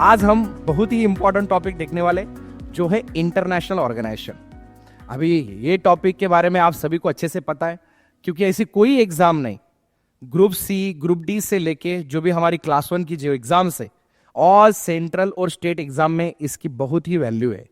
आज हम बहुत ही इंपॉर्टेंट टॉपिक देखने वाले जो है इंटरनेशनल ऑर्गेनाइजेशन। अभी ये टॉपिक के बारे में आप सभी को अच्छे से पता है क्योंकि ऐसी कोई एग्जाम नहीं, ग्रुप सी ग्रुप डी से लेके जो भी हमारी क्लास 1 की जो एग्जाम्स है और सेंट्रल और स्टेट एग्जाम में इसकी बहुत ही वैल्यू है।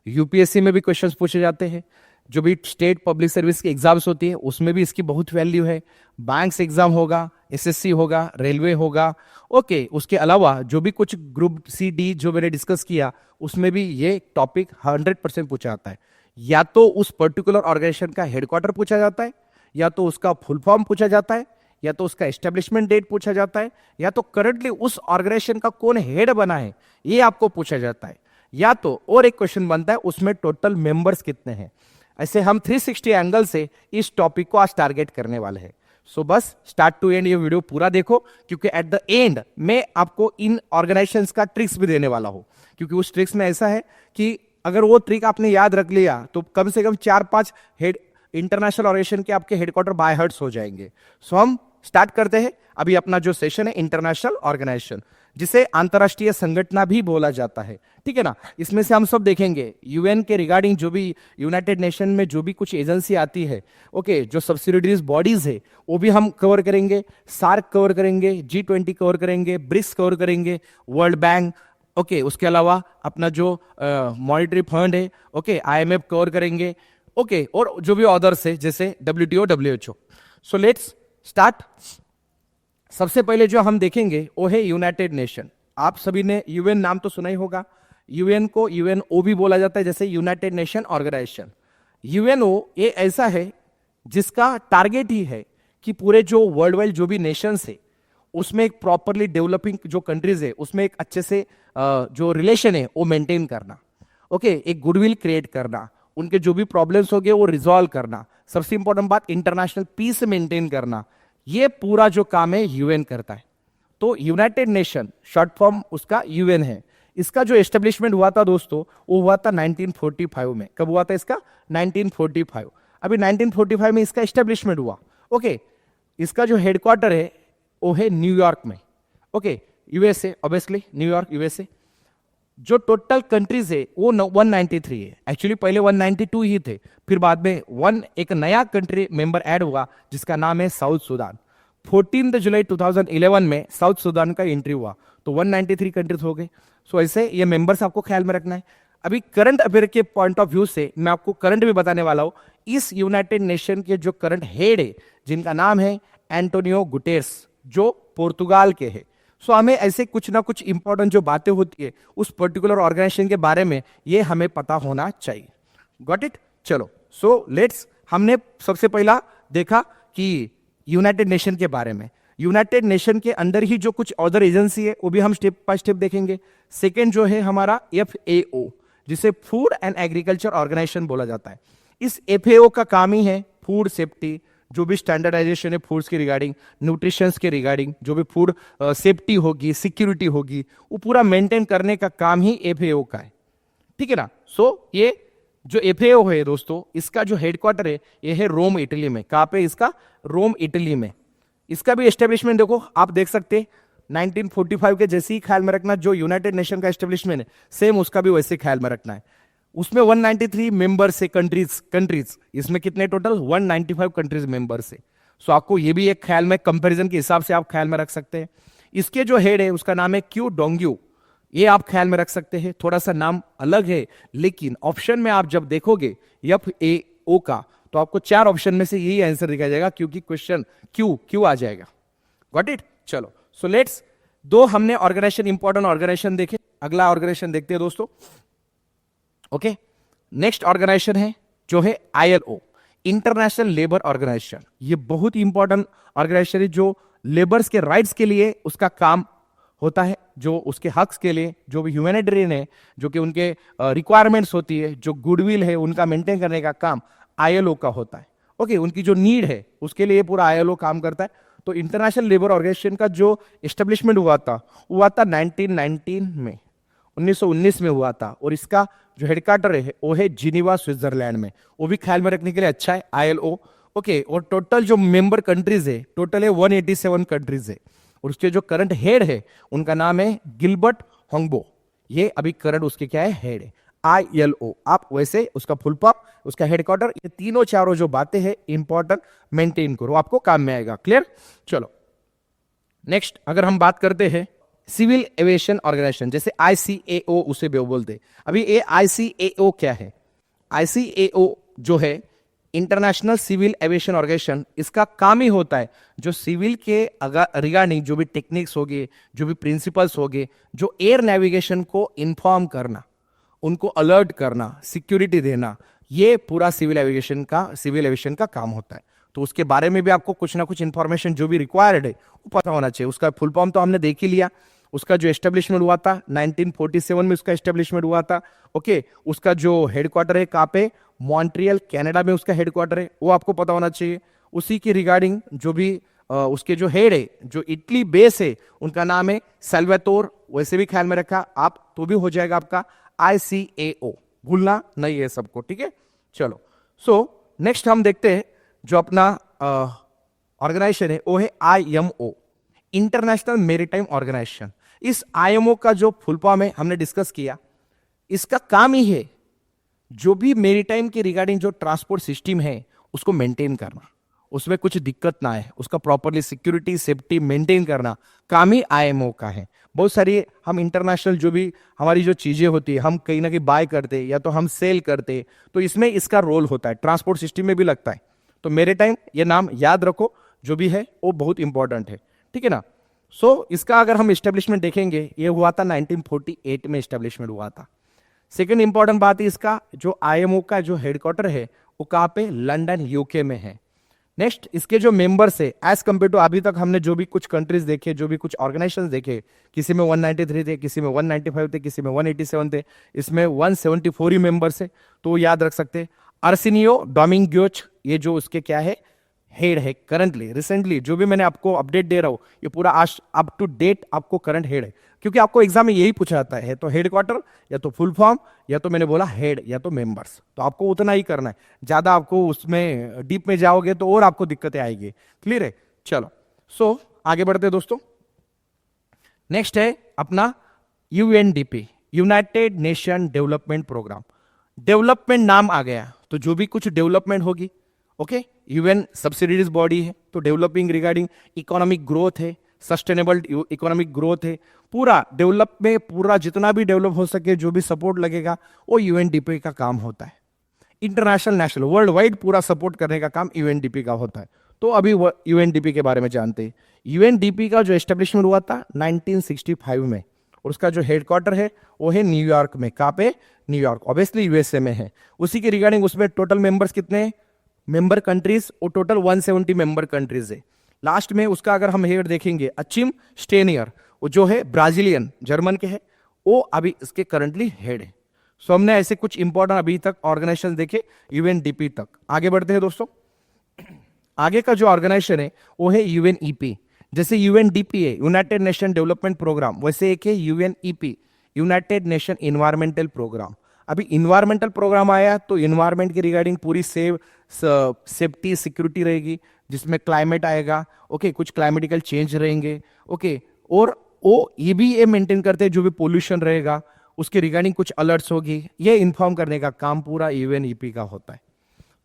यूपीएससी में भी क्वेश्चंस पूछे जाते हैं, जो भी स्टेट पब्लिक सर्विस की एग्जाम्स होती है उसमें भी इसकी बहुत वैल्यू है। बैंक्स एग्जाम होगा, एसएससी होगा, रेलवे होगा, ओके। उसके अलावा जो भी कुछ ग्रुप सी डी जो मैंने डिस्कस किया उसमें भी ये टॉपिक 100% पूछा जाता है। या तो उस पर्टिकुलर ऑर्गेनाइजेशन का हेडक्वार्टर पूछा जाता है, या तो उसका फुल फॉर्म पूछा जाता है, या तो उसका एस्टेब्लिशमेंट डेट पूछा जाता है, या तो करंटली उस ऑर्गेनाइजेशन का कौन हेड बना है ये आपको पूछा जाता है, या तो और एक क्वेश्चन बनता है उसमें टोटल मेंबर्स कितने हैं। ऐसे हम 360 एंगल से इस टॉपिक को आज टारगेट करने वाले हैं। सो बस स्टार्ट टू एंड ये वीडियो पूरा देखो, क्योंकि एट द एंड मैं आपको इन ऑर्गेनाइजेशंस का ट्रिक्स भी देने वाला हूं। क्योंकि उस ट्रिक्स में ऐसा है कि अगर वो ट्रिक आपने याद रख लिया तो कम से कम 4-5 हेड इंटरनेशनल ऑर्गेनाइजेशन के आपके हेडक्वार्टर बाय हार्ट्स हो जाएंगे। सो हम स्टार्ट करते हैं अभी अपना जो सेशन है इंटरनेशनल ऑर्गेनाइजेशन, जिसे अंतरराष्ट्रीय संगठन भी बोला जाता है, ठीक है ना। इसमें से हम सब देखेंगे यूएन के रिगार्डिंग जो भी यूनाइटेड नेशन में जो भी कुछ एजेंसी आती है, ओके, जो सब्सिडियरीज बॉडीज है वो भी हम कवर करेंगे। सार्क कवर करेंगे, G20 कवर करेंगे, ब्रिक्स कवर करेंगे, वर्ल्ड बैंक, ओके। उसके अलावा अपना जो मॉनिटरी फंड है, ओके, IMF कवर करेंगे, ओके, और जो भी अदर्स है जैसे WTO, WHO। So let's start. सबसे पहले जो हम देखेंगे वो है यूनाइटेड नेशन। आप सभी ने यूएन नाम तो सुना ही होगा। यूएन को यूएनओ भी बोला जाता है, जैसे यूनाइटेड नेशन ऑर्गेनाइजेशन। यूएनओ ये ऐसा है जिसका टारगेट ही है कि पूरे जो वर्ल्ड वाइड जो भी नेशंस है उसमें एक प्रॉपरली डेवलपिंग जो कंट्रीज है उसमें एक अच्छे से जो रिलेशन है वो मेंटेन करना, ओके, एक गुडविल क्रिएट करना, उनके जो भी प्रॉब्लम्स हो गए वो रिजॉल्व करना, सबसे इंपॉर्टेंट बात इंटरनेशनल पीस मेंटेन करना, ये पूरा जो काम है यूएन करता है। तो यूनाइटेड नेशन शॉर्ट फॉर्म उसका यूएन है। इसका जो एस्टेब्लिशमेंट हुआ था दोस्तों वो हुआ था 1945 में। कब हुआ था इसका? 1945। अभी 1945 में इसका एस्टेब्लिशमेंट हुआ, ओके। इसका जो हेडक्वार्टर है वो है न्यूयॉर्क में, okay, USA, obviously New York USA. जो टोटल कंट्रीज है वो 193 है। एक्चुअली पहले 192 ही थे, फिर बाद में एक नया कंट्री मेंबर ऐड हुआ जिसका नाम है साउथ सुडान। 14 जुलाई 2011 में साउथ सुडान का एंट्री हुआ, तो 193 कंट्रीज हो गए। सो ऐसे ये मेंबर्स आपको ख्याल में रखना है। अभी करंट अफेयर के पॉइंट ऑफ व्यू से मैं आपको करंट भी बताने वाला हूं। इस यूनाइटेड नेशन के जो करंट हेड है जिनका नाम है एंटोनियो गुटेरेस, जो पोर्तुगाल के हैं। सो हमें ऐसे कुछ ना कुछ इंपॉर्टेंट जो बातें होती है उस पर्टिकुलर ऑर्गेनाइजेशन के बारे में ये हमें पता होना चाहिए। Got it? चलो, सो लेट्स, हमने सबसे पहला देखा कि यूनाइटेड नेशन के बारे में। यूनाइटेड नेशन के अंदर ही जो कुछ अदर एजेंसी है वो भी हम स्टेप बाय स्टेप देखेंगे। सेकेंड जो है हमारा FAO, जिसे फूड एंड एग्रीकल्चर ऑर्गेनाइजेशन बोला जाता है। इस FAO का काम ही है फूड सेफ्टी, जो भी स्टैंडर्डाइजेशन है फूड्स के रिगार्डिंग, न्यूट्रिशंस के रिगार्डिंग, जो भी फूड सेफ्टी होगी, सिक्योरिटी होगी, वो पूरा मेंटेन करने का काम ही FAO का है, ठीक है ना। सो ये जो FAO है दोस्तों, इसका जो हेडक्वार्टर है ये है रोम, इटली में। कहां पे? इसका रोम, इटली में। इसका भी एस्टेब्लिशमेंट देखो, आप देख सकते हैं 1945 के जैसे ही ख्याल में रखना। जो यूनाइटेड नेशन का एस्टेब्लिशमेंट है सेम उसका भी वैसे ख्याल में रखना है। उसमें 193 मेंबर्स है, कंट्रीज। इसमें कितने टोटल? 195 कंट्रीज मेंबर्स है। सो आपको ये भी एक ख्याल में कंपैरिजन के हिसाब से आप ख्याल में रख सकते हैं। इसके जो हेड है उसका नाम है क्यू डोंग्यू, ये आप ख्याल में रख सकते हैं। थोड़ा सा नाम अलग है, लेकिन ऑप्शन में आप जब देखोगे FAO का तो आपको 4 ऑप्शन में से यही आंसर दिखाई जाएगा, क्योंकि क्वेश्चन क्यू आ जाएगा। Got it? चलो, सो लेट्स, दो हमने ऑर्गेनाइजेशन, इंपॉर्टेंट ऑर्गेनाइजेशन देखे। अगला ऑर्गेनाइजेशन देखते हैं दोस्तों, ओके। नेक्स्ट ऑर्गेनाइजेशन है जो है ILO, इंटरनेशनल लेबर ऑर्गेनाइजेशन। ये बहुत ही इंपॉर्टेंट ऑर्गेनाइजेशन है जो लेबर्स के राइट्स के लिए उसका काम होता है, जो उसके हक्स के लिए, जो भी ह्यूमैनिटेरियन है, जो कि उनके रिक्वायरमेंट्स होती है, जो गुडविल है उनका मेंटेन करने का काम ILO का होता है, ओके। उनकी जो नीड है उसके लिए पूरा ILO काम करता है। तो इंटरनेशनल लेबर ऑर्गेनाइजेशन का जो एस्टेब्लिशमेंट हुआ था 1919 में, 1919 में हुआ था। और इसका जो हेडक्वार्टर है वो है जिनीवा, स्विट्जरलैंड में। वो भी ख्याल में रखने के लिए अच्छा है, ILO, ओके। और टोटल जो मेंबर कंट्रीज है टोटल है 187 कंट्रीज है। और उसके जो करंट हेड है उनका नाम है गिलबर्ट होंगबो, ये अभी करंट उसके क्या है, हेड है। ILO, आप वैसे उसका फुल फॉर्म, उसका हेडक्वार्टर, ये तीनों चारों जो बातें हैं इंपॉर्टेंट, मेंटेन करो, आपको काम में आएगा। क्लियर? चलो नेक्स्ट, अगर हम बात करते हैं सिविल एविएशन ऑर्गेनाइजेशन, जैसे ICAO उसे बोलते। अभी ये ICAO क्या है? ICAO जो है इंटरनेशनल सिविल एविएशन ऑर्गेनाइजेशन, इसका काम ही होता है जो सिविल के रिगार्डिंग जो भी टेक्निक्स होंगे, जो भी प्रिंसिपल्स होंगे, जो एयर नेविगेशन को इन्फॉर्म करना, उनको अलर्ट करना, सिक्योरिटी देना, ये पूरा सिविल एविएशन का काम होता है। तो उसके बारे में भी आपको कुछ ना कुछ इंफॉर्मेशन जो भी रिक्वायर्ड है वो पता होना चाहिए। उसका फुल फॉर्म तो हमने देख ही लिया, उसका जो एस्टेब्लिशमेंट हुआ था 1947 में उसका एस्टेब्लिशमेंट हुआ था। ओके, उसका जो हेडक्वार्टर है कहाँ पे, मॉन्ट्रियल कनाडा में उसका हेडक्वार्टर है, वो आपको पता होना चाहिए। उसी की रिगार्डिंग जो भी उसके जो हेड है, जो इटली बेस है, उनका नाम है सैल्वातोर, वैसे भी ख्याल में रखा आप तो भी हो जाएगा आपका ICAO, भूलना नहीं है सबको, ठीक है। चलो नेक्स्ट हम देखते हैं जो अपना ऑर्गेनाइजेशन है वो है IMO, इंटरनेशनल मैरीटाइम ऑर्गेनाइजेशन। इस IMO का जो फुल फॉर्म है हमने डिस्कस किया, इसका काम ही है जो भी मैरीटाइम के रिगार्डिंग जो ट्रांसपोर्ट सिस्टम है उसको मेंटेन करना, उसमें कुछ दिक्कत ना आए, उसका प्रॉपरली सिक्योरिटी सेफ्टी मेंटेन करना काम ही IMO का है। बहुत सारी हम इंटरनेशनल जो भी हमारी जो चीजें होती है, हम कहीं ना कहीं बाय करते या तो हम सेल करते, तो इसमें इसका रोल होता है, ट्रांसपोर्ट सिस्टम में भी लगता है। तो मैरीटाइम ये नाम याद रखो, जो भी है वो बहुत इंपॉर्टेंट है, ठीक है ना। इसका अगर हम एस्टेब्लिशमेंट देखेंगे, ये हुआ था 1948 में एस्टेब्लिशमेंट हुआ था। सेकेंड इंपॉर्टेंट बात है, इसका जो IMO का जो हेडक्वार्टर है वो कहाँ पे, लंदन UK में है। नेक्स्ट, इसके जो मेंबर्स है एज कंपेयर टू अभी तक हमने जो भी कुछ कंट्रीज देखे, जो भी कुछ ऑर्गेनाइजेशंस देखे, किसी में 193 थे, किसी में 195 थे, किसी में 187 थे, इसमें 174 ही मेंबर्स है, तो याद रख सकते हैं। आर्सेनियो डोमिंगोज, ये जो उसके क्या है, हेड है करंटली, रिसेंटली जो भी मैंने आपको अपडेट दे रहा हूं, ये पूरा आज अप टू डेट आपको करंट हेड है, क्योंकि आपको एग्जाम में यही पूछा जाता है, तो हेडक्वार्टर या तो फुल फॉर्म या तो मैंने बोला हेड या तो मेंबर्स, तो आपको उतना ही करना है, ज्यादा आपको उसमें डीप में जाओगे तो और आपको दिक्कतें आएगी। क्लियर है? चलो आगे बढ़ते हैं दोस्तों। नेक्स्ट है अपना UNDP, united nation development programme. Development नाम आ गया तो जो भी कुछ डेवलपमेंट होगी, ओके, UN सब्सिडीज बॉडी है, तो डेवलपिंग रिगार्डिंग इकोनॉमिक ग्रोथ है, सस्टेनेबल इकोनॉमिक ग्रोथ है, पूरा डेवलप में पूरा जितना भी डेवलप हो सके जो भी सपोर्ट लगेगा वो UNDP का काम होता है। इंटरनेशनल, नेशनल, वर्ल्ड वाइड पूरा सपोर्ट करने का काम UNDP का होता है। तो अभी UNDP के बारे में जानते हैं। UNDP का जो एस्टेब्लिशमेंट हुआ था 1965 में, और उसका जो हेडक्वार्टर है वो है न्यूयॉर्क में। कहाँ पे? न्यूयॉर्क, ऑब्वियसली USA में है। उसी के रिगार्डिंग उसमें टोटल मेंबर्स कितने, मेंबर कंट्रीज, और टोटल 170 मेंबर कंट्रीज है। लास्ट में उसका अगर हम हेड देखेंगे, अचिम स्टेनियर, वो जो है ब्राजीलियन, जर्मन के है, वो अभी इसके करंटली हेड है। सो हमने ऐसे कुछ इंपॉर्टेंट अभी तक ऑर्गेनाइजेशन देखे UNDP तक। आगे बढ़ते हैं दोस्तों। आगे का जो ऑर्गेनाइजेशन है वो है UNEP। जैसे UNDP है, यूनाइटेड नेशन डेवलपमेंट प्रोग्राम, वैसे एक है UNEP, united nation environmental programme. अभी इन्वायरमेंटल प्रोग्राम आया तो इन्वायरमेंट के रिगार्डिंग पूरी सेफ्टी सिक्योरिटी रहेगी, जिसमें क्लाइमेट आएगा, ओके, कुछ क्लाइमेटिकल चेंज रहेंगे, ओके, और वो ये भी ये मेंटेन करते हैं जो भी पोल्यूशन रहेगा उसके रिगार्डिंग कुछ अलर्ट्स होगी, ये इन्फॉर्म करने का काम पूरा UNEP का होता है।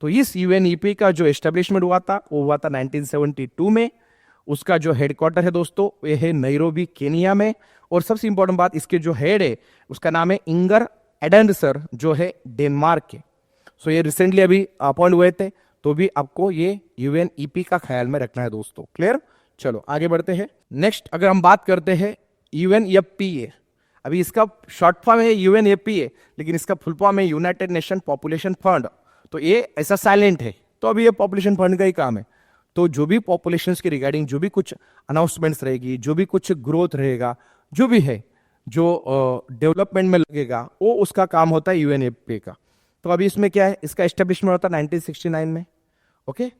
तो इस UNEP का जो एस्टेब्लिशमेंट हुआ था वो हुआ था 1972 में। उसका जो हेडक्वार्टर है दोस्तों ये है नैरोबी केनिया में, और सबसे इंपॉर्टेंट बात, इसके जो हेड है उसका नाम है इंगर एडेंडसर, जो है डेनमार्क के। सो ये रिसेंटली अभी अपॉइंट हुए थे, तो भी आपको ये UNEP का ख्याल में रखना है दोस्तों। क्लियर? चलो आगे बढ़ते हैं। नेक्स्ट अगर हम बात करते हैं UNFPA, अभी इसका शॉर्ट फॉर्म है UNFPA, लेकिन इसका फुल फॉर्म है यूनाइटेड नेशन पॉपुलेशन फंड। तो ये ऐसा साइलेंट है, तो अभी ये पॉपुलेशन फंड का ही काम है। तो जो भी पॉपुलेशन के रिगार्डिंग जो भी कुछ अनाउंसमेंट्स रहेगी, जो भी कुछ ग्रोथ रहेगा, जो भी है, जो डेवलपमेंट में लगेगा, वो उसका काम होता है UNFPA का। तो अभी इसमें क्या है, इसका एस्टेब्लिशमेंट होता है 1969 में, ओके,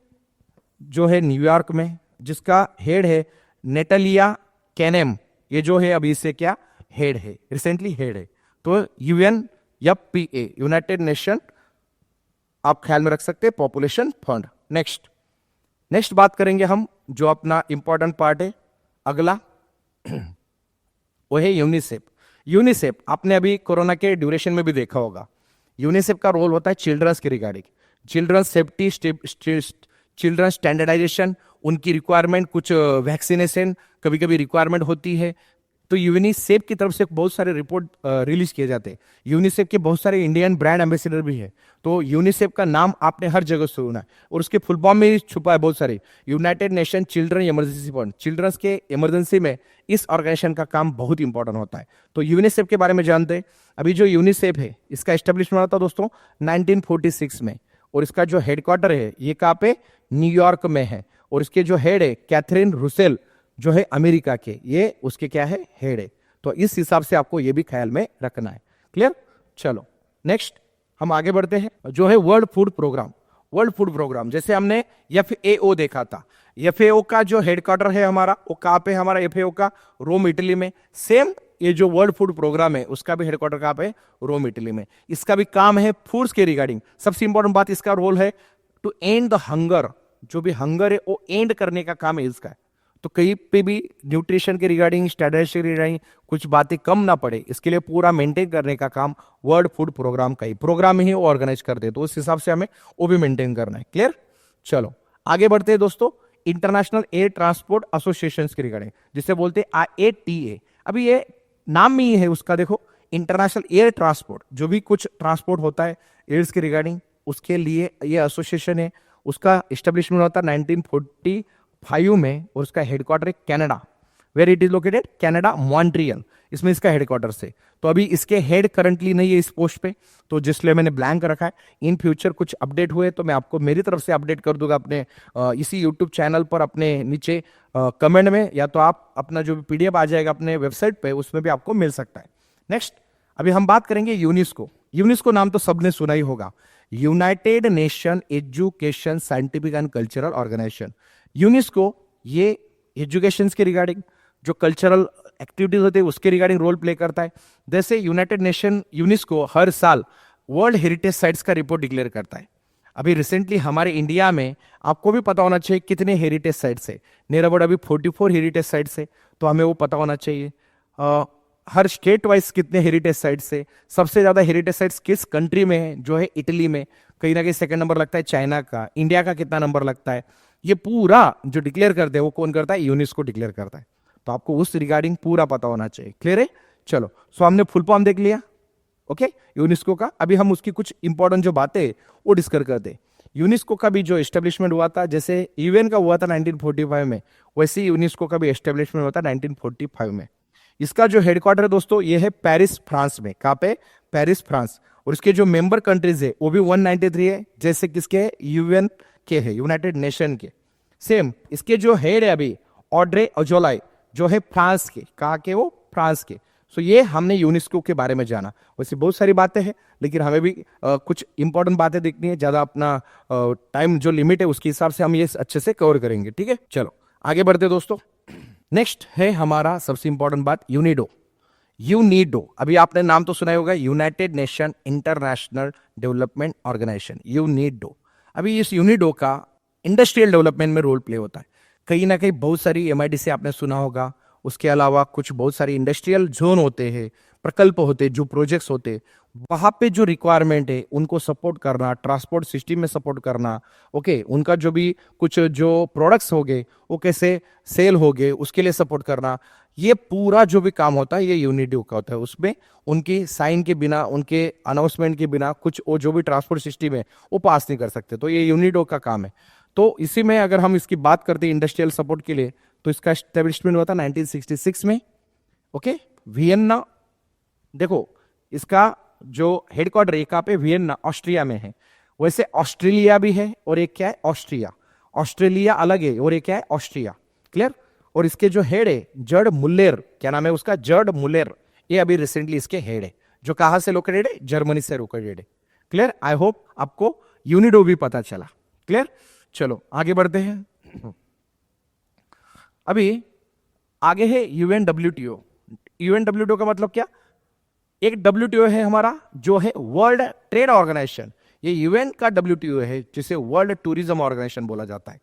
जो है न्यूयॉर्क में, जिसका हेड है नेटलिया कैनेम। ये जो है अभी इससे क्या हेड है, रिसेंटली हेड है। तो UNFPA, यूनाइटेड नेशन, आप ख्याल में रख सकते हैं, पॉपुलेशन फंड। नेक्स्ट बात करेंगे हम जो अपना इंपॉर्टेंट पार्ट है अगला, वो है यूनिसेफ। यूनिसेफ आपने अभी कोरोना के ड्यूरेशन में भी देखा होगा, यूनिसेफ का रोल होता है चिल्ड्रंस के regarding, childrens safety, childrens standardisation, उनकी रिक्वायरमेंट, कुछ वैक्सीनेशन कभी कभी रिक्वायरमेंट होती है, तो यूनिसेफ की तरफ से बहुत सारे रिपोर्ट रिलीज किए जाते हैं। यूनिसेफ के बहुत सारे इंडियन ब्रांड एम्बेसडर भी है, तो यूनिसेफ का नाम आपने हर जगह सुना है, और उसके फुल फॉर्म में छुपा है बहुत सारे, united nation children emergency fund. Childrens के इमरजेंसी में इस ऑर्गेनाइजेशन का काम बहुत इंपॉर्टेंट होता है। तो यूनिसेफ के बारे में जानते हैं। अभी जो यूनिसेफ है इसका एस्टेब्लिशमेंट हुआ था दोस्तों 1946 में, और इसका जो हेडक्वार्टर है ये कहाँ पे, न्यूयॉर्क में है, और इसके जो हेड है कैथरीन रुसेल जो है अमेरिका के, ये उसके क्या है, हेड है। तो इस हिसाब से आपको ये भी ख्याल में रखना है। क्लियर? चलो नेक्स्ट हम आगे बढ़ते हैं, जो है world food programme. World food programme जैसे हमने FAO देखा था, FAO का जो हेडक्वार्टर है हमारा वो कहाँ पे, हमारा FAO का रोम इटली में। सेम ये जो वर्ल्ड फूड प्रोग्राम है उसका भी हेडक्वार्टर कहाँ पे, रोम इटली में। इसका भी काम है फूड्स के रिगार्डिंग। सबसे इंपॉर्टेंट बात इसका रोल है टू एंड द हंगर, जो भी हंगर है वो एंड करने का काम है इसका। तो कहीं पे भी न्यूट्रिशन के रिगार्डिंग, स्टैंडर्ड्स के रिगार्डिंग कुछ बातें कम ना पड़े, इसके लिए पूरा मेंटेन करने का काम वर्ल्ड फूड प्रोग्राम का ही, प्रोग्राम ही वो ऑर्गेनाइज करते हैं, तो उस हिसाब से हमें वो भी मेंटेन करना है। क्लियर? चलो आगे बढ़ते हैं दोस्तों, इंटरनेशनल एयर ट्रांसपोर्ट एसोसिएशन के रिगार्डिंग, जिसे बोलते हैं IATA। अभी ये नाम में ही है उसका, देखो इंटरनेशनल एयर ट्रांसपोर्ट, जो भी कुछ ट्रांसपोर्ट होता है एयर्स के रिगार्डिंग, उसके लिए ये एसोसिएशन है। उसका एस्टेब्लिशमेंट होता है 1945 में, और उसका हेडक्वार्टर है Canada. Where it is located, Canada, Montreal, इसमें इसका हेडक्वार्टर से। तो अभी इसके हेड करंटली नहीं है इस पोस्ट पे, तो जिसलिए मैंने ब्लैंक रखा है। इन फ्यूचर कुछ अपडेट हुए तो मैं आपको मेरी तरफ से अपडेट कर दूंगा अपने इसी यूट्यूब चैनल पर, अपने नीचे कमेंट में, या तो आप अपना जो भी PDF आ जाएगा अपने वेबसाइट पे उसमें भी आपको मिल सकता है। नेक्स्ट अभी हम बात करेंगे यूनेस्को। यूनेस्को नाम तो सबने सुना ही होगा, united nation education scientific and cultural organisation. UNESCO ये एजुकेशन के रिगार्डिंग, जो कल्चरल एक्टिविटीज होती है उसके रिगार्डिंग रोल प्ले करता है। जैसे यूनाइटेड नेशन यूनेस्को हर साल वर्ल्ड हेरिटेज साइट्स का रिपोर्ट डिक्लेयर करता है। अभी रिसेंटली हमारे इंडिया में आपको भी पता होना चाहिए कितने हेरिटेज साइट्स है, नियर अबाउट अभी 44 हेरिटेज साइट्स है, तो हमें वो पता होना चाहिए। हर स्टेट वाइज कितने हेरिटेज साइट्स है, सबसे ज्यादा हेरिटेज साइट्स किस कंट्री में है, जो है इटली में, कहीं ना कहीं सेकंड नंबर लगता है चाइना का, इंडिया का कितना नंबर लगता है, ये पूरा जो डिक्लेयर करते हैं वो कौन करता है, यूनेस्को डिक्लेयर करता है। तो आपको उस रिगार्डिंग पूरा पता होना चाहिए। क्लियर है? चलो सो हमने फुल फॉर्म देख लिया ओके यूनेस्को का। अभी हम उसकी कुछ इंपॉर्टेंट जो बातें वो डिस्कस करते हैं। यूनेस्को का भी जो एस्टेब्लिशमेंट हुआ था, जैसे यूएन का हुआ था 1945 में, वैसे ही यूनेस्को का भी एस्टेब्लिशमेंट हुआ था 1945 में। इसका जो हेडक्वार्टर है दोस्तों ये है पेरिस फ्रांस में। कहाँ पे? Paris France. और इसके जो मेंबर कंट्रीज है वो भी 193 है, जैसे किसके, यूएन के है, यूनाइटेड नेशन के। सेम इसके जो हेड है अभी ऑड्रे अजोलाई, जो है फ्रांस के। कहाँ के? वो फ्रांस के। सो ये हमने यूनेस्को के बारे में जाना। वैसे बहुत सारी बातें हैं, लेकिन हमें भी कुछ इंपॉर्टेंट बातें देखनी है, ज्यादा अपना टाइम जो लिमिट है उसके हिसाब से हम ये अच्छे से कवर करेंगे। ठीक है, चलो आगे बढ़ते दोस्तों। नेक्स्ट है हमारा सबसे इंपॉर्टेंट बात, यूनिडो। यूनिडो अभी आपने नाम तो सुना ही होगा, united nation international development organisation, UNIDO. अभी इस यूनिडो का इंडस्ट्रियल डेवलपमेंट में रोल प्ले होता है। कहीं ना कहीं बहुत सारी MIDC आपने सुना होगा, उसके अलावा कुछ बहुत सारे इंडस्ट्रियल जोन होते हैं, प्रकल्प होते हैं, जो प्रोजेक्ट्स होते हैं, वहां पे जो रिक्वायरमेंट है उनको सपोर्ट करना, ट्रांसपोर्ट सिस्टम में सपोर्ट करना, ओके, उनका जो भी कुछ जो प्रोडक्ट्स हो गए वो कैसे सेल हो गए उसके लिए सपोर्ट करना, ये पूरा जो भी काम होता है ये यूनिडो का होता है। उसमें उनकी साइन के बिना, उनके अनाउंसमेंट के बिना कुछ वो जो भी ट्रांसपोर्ट सिस्टम है वो पास नहीं कर सकते, तो ये यूनिडो का काम है। तो इसी में अगर हम इसकी बात करते हैं इंडस्ट्रियल सपोर्ट के लिए, तो इसका एस्टेब्लिशमेंट हुआ था 1966 में ओके, वियन्ना। देखो इसका जो हेडक्वार्टर है कहाँ पे, वियन्ना ऑस्ट्रिया में है। वैसे ऑस्ट्रेलिया भी है और एक क्या है, ऑस्ट्रिया। ऑस्ट्रेलिया अलग है और एक क्या है, ऑस्ट्रिया। क्लियर? और इसके जो हेड है जर्ड मुल्लेर, क्या नाम है उसका, जर्ड मुल्लेर, ये अभी रिसेंटली इसके हेड है, जो कहां से लोकेटेड है, जर्मनी से लोकेटेड है। क्लियर? आई होप आपको यूनिडो भी पता चला। क्लियर? चलो आगे बढ़ते हैं। अभी आगे है UNWTO। UNWTO का मतलब क्या, एक WTO है हमारा जो है वर्ल्ड ट्रेड ऑर्गेनाइजेशन। ये UN का WTO है जिसे वर्ल्ड टूरिज्म ऑर्गेनाइजेशन बोला जाता है।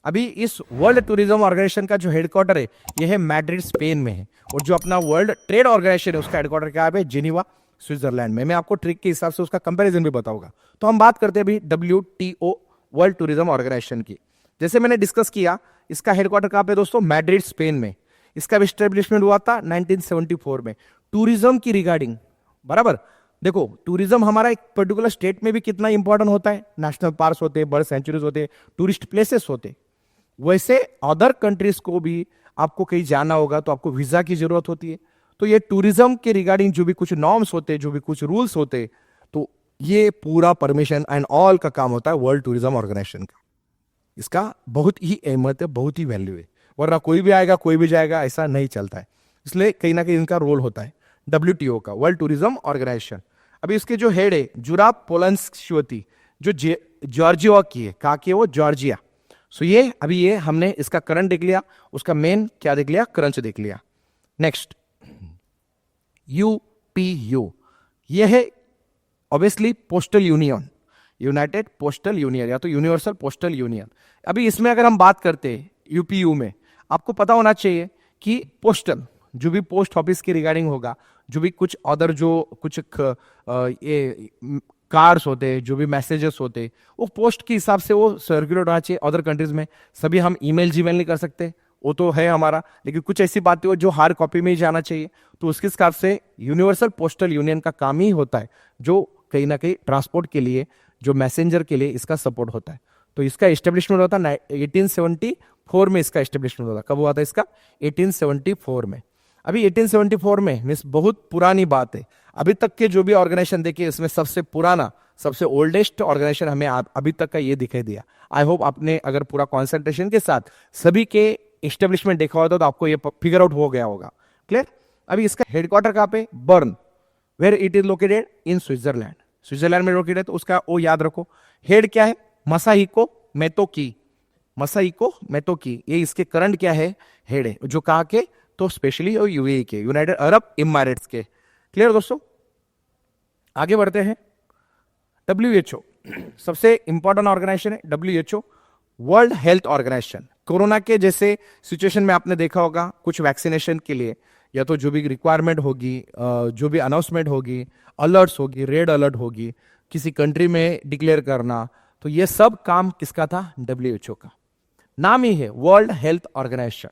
अभी इस वर्ल्ड टूरिज्म ऑर्गेनाइजेशन का जो हेडक्वार्टर है यह है मैड्रिड स्पेन में है, और जो अपना वर्ल्ड ट्रेड ऑर्गेनाइजेशन है उसका हेडक्वार्टर क्या है, जिनीवा स्विट्जरलैंड में। मैं आपको ट्रिक के हिसाब से उसका कंपैरिजन भी बताऊंगा। तो हम बात करते हैं अभी WTO वर्ल्ड टूरिज्म ऑर्गेनाइजेशन की। जैसे मैंने डिस्कस किया, इसका हेडक्वार्टर कहां पे दोस्तों, मैड्रिड स्पेन में। इसका एस्टेब्लिशमेंट हुआ था 1974 में, टूरिज्म की रिगार्डिंग। बराबर, देखो टूरिज्म हमारा एक पर्टिकुलर स्टेट में भी कितना इंपॉर्टेंट होता है, नेशनल पार्क होते हैं, बर्ड सेंचुरीज होते हैं, टूरिस्ट प्लेसेस होते हैं, वैसे अदर कंट्रीज को भी आपको कहीं जाना होगा तो आपको वीजा की जरूरत होती है। तो ये टूरिज्म के रिगार्डिंग जो भी कुछ नॉर्म्स होते हैं, जो भी कुछ रूल्स होते हैं, तो ये पूरा परमिशन एंड ऑल का काम होता है वर्ल्ड टूरिज्म ऑर्गेनाइजेशन का। इसका बहुत ही अहमियत है, बहुत ही वैल्यू है, वरना कोई भी आएगा कोई भी जाएगा ऐसा नहीं चलता है। इसलिए कहीं ना कहीं इनका रोल होता है WTO का, वर्ल्ड टूरिज्म ऑर्गेनाइजेशन। अभी इसके जो हेड है जुरा पोलंस्क्योती, जो जॉर्जिया की है, कहा की है वो, जॉर्जिया। सो ये अभी ये हमने इसका करंट देख लिया, उसका मेन क्या देख लिया, करंट देख लिया। नेक्स्ट UPU, ये है obviously postal union, United postal union या तो यूनिवर्सल पोस्टल यूनियन। अभी इसमें अगर हम बात करते हैं UPU में, आपको पता होना चाहिए कि पोस्टल जो भी पोस्ट ऑफिस की रिगार्डिंग होगा, जो भी कुछ अदर जो कुछ ये कार्ड्स होते हैं, जो भी मैसेजेस होते हैं, वो पोस्ट के हिसाब से वो सर्कुलेट होना चाहिए अदर कंट्रीज में। सभी हम ईमेल जीमेल नहीं कर सकते, वो तो है हमारा, लेकिन कुछ ऐसी बातें हो जो हार्ड कॉपी में ही जाना चाहिए। तो उसके हिसाब से यूनिवर्सल पोस्टल यूनियन का काम ही होता है, जो कहीं ना कहीं ट्रांसपोर्ट के लिए, जो मैसेंजर के लिए इसका सपोर्ट होता है। तो इसका एस्टेब्लिशमेंट होता है 1874 में, इसका एस्टेब्लिशमेंट होता। कब हुआ था इसका, 1874 में। अभी 1874 में मीन्स बहुत पुरानी बात है। अभी तक के जो भी ऑर्गेनाइजेशन देखिए, इसमें सबसे पुराना, सबसे ओल्डेस्ट ऑर्गेनाइजेशन हमें अभी तक का ये दिखाई दिया। आई होप आपने अगर पूरा कॉन्सेंट्रेशन के साथ सभी के एस्टेब्लिशमेंट देखा होता तो आपको ये फिगर आउट हो गया होगा। क्लियर। अभी इसका हेडक्वार्टर कहां पे, Bern, where it is located in Switzerland. Switzerland में लोकेटेड है, तो उसका ओ याद रखो। हेड क्या है, मसाहिको मेतोकी, मसाहिको मेतोकी, ये इसके करंट क्या है, हेड है, जो कहा के, तो स्पेशली UAE के, यूनाइटेड अरब इमारेट्स के। क्लियर दोस्तों, आगे बढ़ते हैं। WHO सबसे इंपॉर्टेंट ऑर्गेनाइजेशन है WHO, world health organisation. Corona के जैसे सिचुएशन में आपने देखा होगा, कुछ वैक्सीनेशन के लिए या तो जो भी रिक्वायरमेंट होगी, जो भी अनाउंसमेंट होगी, अलर्ट्स होगी, रेड अलर्ट होगी, किसी कंट्री में डिक्लेयर करना, तो ये सब काम किसका था, WHO का। नाम ही है वर्ल्ड हेल्थ ऑर्गेनाइजेशन।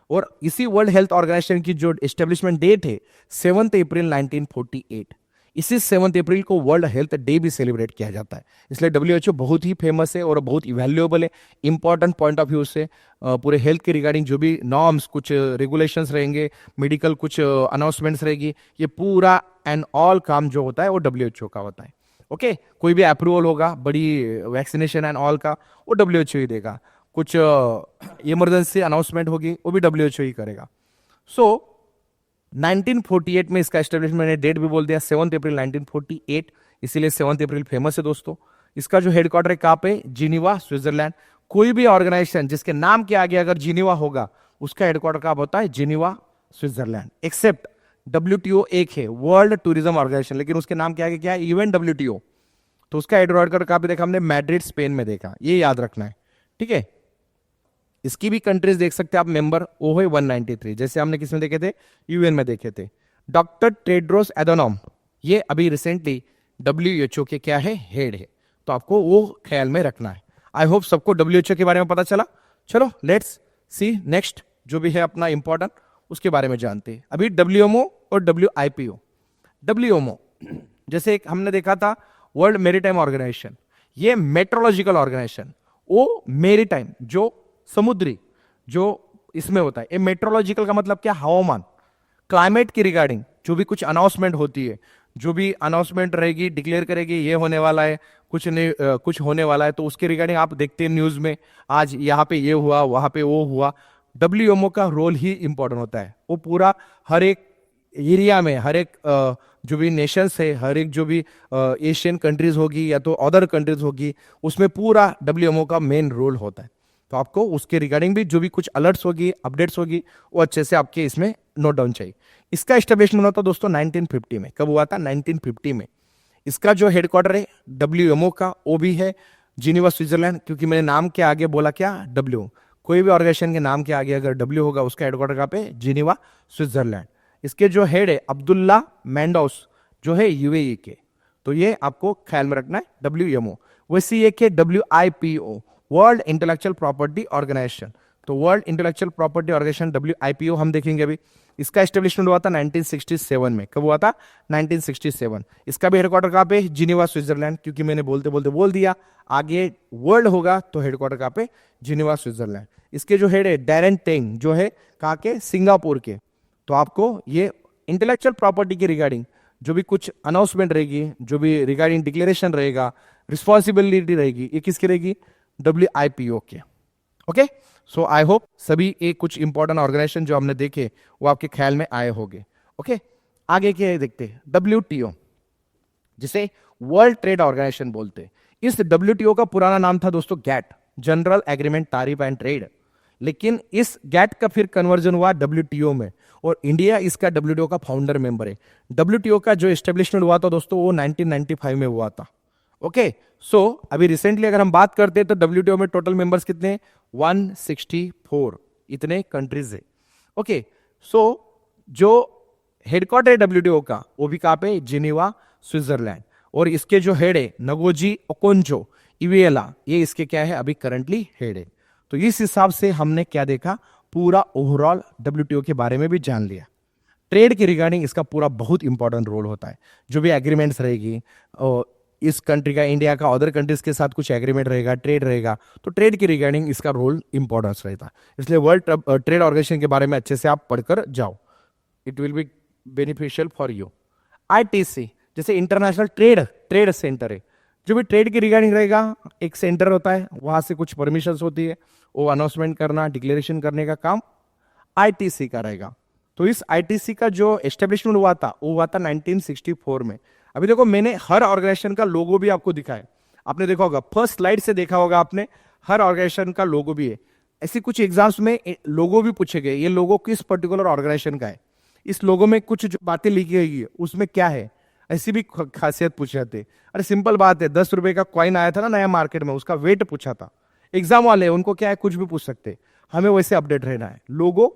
और इसी वर्ल्ड हेल्थ ऑर्गेनाइजेशन की जो एस्टेब्लिशमेंट डेट है 7 अप्रैल 1948, इसी 7 अप्रैल को वर्ल्ड हेल्थ डे भी सेलिब्रेट किया जाता है। इसलिए WHO बहुत ही फेमस है और बहुत वैल्यूएबल है, इंपॉर्टेंट पॉइंट ऑफ व्यू से। पूरे हेल्थ के रिगार्डिंग जो भी नॉर्म्स, कुछ रेगुलेशंस रहेंगे, मेडिकल कुछ अनाउंसमेंट्स रहेगी, ये पूरा एंड ऑल काम जो होता है वो WHO का होता है। ओके, कोई भी अप्रूवल होगा बड़ी वैक्सीनेशन एंड ऑल का, वो WHO ही देगा। कुछ इमरजेंसी अनाउंसमेंट होगी वो भी WHO ही करेगा। सो 1948 में इसका एस्टेब्लिशमेंट, डेट भी बोल दिया 7 अप्रैल 1948, इसीलिए 7 अप्रैल फेमस है दोस्तों। इसका जो हेडक्वार्टर है कहाँ पे, जिनीवा स्विट्जरलैंड। कोई भी ऑर्गेनाइजेशन जिसके नाम के आगे अगर जिनीवा होगा, उसका हेडक्वार्टर कहाँ होता है, जिनीवा स्विट्जरलैंड। एक्सेप्ट WTO एक है, वर्ल्ड टूरिज्म ऑर्गेनाइजेशन, लेकिन उसके नाम के आगे क्या है, इवेंट WTO। तो उसका हेडक्वार्टर कहाँ पे देखा हमने, मैड्रिड स्पेन में देखा, ये याद रखना है, ठीक है। इसकी भी कंट्रीज देख सकते हैं आप मेंबर, वो है 193, जैसे हमने किसमें देखे थे, UN में देखे थे। डॉक्टर टेड्रोस एडोनॉम, ये अभी रिसेंटली WHO के क्या है, हेड है, तो आपको वो ख्याल में रखना है। आई होप सबको WHO के बारे में पता चला। चलो लेट्स सी नेक्स्ट जो भी है अपना इंपॉर्टेंट, उसके बारे में जानते हैं। अभी WMO और WIPO। WMO जैसे एक हमने देखा था वर्ल्ड मेरीटाइम ऑर्गेनाइजेशन, ये मेट्रोलॉजिकल ऑर्गेनाइजेशन, वो मेरीटाइम जो समुद्री जो इसमें होता है, ये मेट्रोलॉजिकल का मतलब क्या, हवामान, क्लाइमेट की रिगार्डिंग जो भी कुछ अनाउंसमेंट होती है, जो भी अनाउंसमेंट रहेगी, डिक्लेयर करेगी ये होने वाला है, कुछ नहीं कुछ होने वाला है, तो उसके रिगार्डिंग आप देखते हैं न्यूज में, आज यहाँ पे ये हुआ, वहां पे वो हुआ। WMO का रोल ही इंपॉर्टेंट होता है, वो पूरा हर एक एरिया में, हर एक जो भी नेशंस है, हर एक जो भी एशियन कंट्रीज होगी या तो अदर कंट्रीज होगी, उसमें पूरा WMO का मेन रोल होता है। तो आपको उसके रिगार्डिंग भी जो भी कुछ अलर्ट्स होगी, अपडेट्स होगी, वो अच्छे से आपके इसमें नोट डाउन चाहिए। इसका एस्टेब्लिशमेंट हुआ था दोस्तों 1950 में। कब हुआ था, 1950 में। इसका जो हेडक्वार्टर है WMO का, वो भी है जिनीवा स्विट्जरलैंड, क्योंकि मैंने नाम के आगे बोला क्या, डब्ल्यू। कोई भी ऑर्गेनाइजेशन के नाम के आगे अगर डब्ल्यू होगा उसका हेडक्वार्टर कहाँ पे, जिनीवा स्विट्जरलैंड। इसके जो हेड है अब्दुल्ला मैंडोस, जो है यूएई के। तो ये आपको ख्याल में रखना है, WMO। वैसे ये के WIPO, world intellectual property organisation. तो world intellectual property organisation WIPO हम देखेंगे अभी। इसका एस्टेब्लिशमेंट हुआ था 1967 में। कब हुआ था, 1967। इसका भी हेडक्वार्टर कहाँ पे, जिनीवा स्विट्जरलैंड, क्योंकि मैंने बोलते बोलते बोल दिया आगे वर्ल्ड होगा तो हेडक्वार्टर कहाँ पे, जिनीवा स्विट्जरलैंड। इसके जो हेड है डैरेन टेंग, जो है कहाँ के, सिंगापुर के। तो आपको ये इंटेलेक्चुअल प्रॉपर्टी के रिगार्डिंग जो भी कुछ अनाउंसमेंट रहेगी, जो भी रिगार्डिंग डिक्लेरेशन रहेगा, रिस्पॉन्सिबिलिटी रहेगी, ये किसकी रहेगी, WIPO के। ओके, सो आई होप सभी एक कुछ इंपॉर्टेंट ऑर्गेनाइजेशन जो हमने देखे वो आपके ख्याल में आए होंगे। ओके, आगे क्या है देखते हैं, WTO, जिसे वर्ल्ड ट्रेड ऑर्गेनाइजेशन बोलते हैं। इस WTO का पुराना नाम था दोस्तों गैट, जनरल एग्रीमेंट तारीफ एंड ट्रेड। लेकिन इस गैट का फिर कन्वर्जन हुआ WTO में, और इंडिया इसका WTO का फाउंडर मेंबर है। WTO का जो एस्टेब्लिशमेंट हुआ था दोस्तों वो 1995 में हुआ था। ओके, सो अभी रिसेंटली अगर हम बात करते हैं तो WTO में टोटल मेंबर्स कितने हैं, 164 इतने कंट्रीज है। ओके, सो जो हेडक्वार्टर है WTO का वो भी कहां पे, जिनीवा स्विट्जरलैंड। और इसके जो हेड है नगोजी ओकोंजो इवेला, ये इसके क्या है, अभी करंटली हेड है। तो इस हिसाब से हमने क्या देखा, पूरा ओवरऑल WTO के बारे में भी जान लिया। ट्रेड के रिगार्डिंग इसका पूरा बहुत इंपॉर्टेंट रोल होता है। जो भी एग्रीमेंट्स रहेगी, इस कंट्री का, इंडिया का अदर कंट्रीज के साथ कुछ एग्रीमेंट रहेगा, ट्रेड रहेगा, तो ट्रेड के रिगार्डिंग इसका रोल इंपॉर्टेंस रहता है। इसलिए वर्ल्ड ट्रेड ऑर्गेनाइजेशन के बारे में अच्छे से आप पढ़कर जाओ, it will be beneficial for you. ITC जैसे इंटरनेशनल ट्रेड सेंटर है, जो भी ट्रेड की रिगार्डिंग रहेगा, एक सेंटर होता है, वहां से कुछ परमिशंस होती है, वो अनाउंसमेंट करना, डिक्लेरेशन करने का काम ITC का रहेगा। तो इस ITC का जो एस्टेब्लिशमेंट हुआ था वो हुआ था 1964 में। अभी देखो मैंने हर ऑर्गेनाइजेशन का लोगो भी आपको दिखाया, आपने देखा होगा, फर्स्ट स्लाइड से देखा होगा आपने, हर ऑर्गेनाइजेशन का लोगो भी है। ऐसी कुछ एग्जाम्स में लोगो भी पूछे गए, ये लोगो किस पर्टिकुलर ऑर्गेनाइजेशन का है, इस लोगो में कुछ जो बातें लिखी गई है उसमें क्या है, ऐसी भी खासियत पूछे जाते। अरे सिंपल बात है, 10 रुपए का कॉइन आया था ना नया मार्केट में, उसका वेट पूछा था। एग्जाम वाले उनको क्या है, कुछ भी पूछ सकते, हमें वैसे अपडेट रहना है। लोगो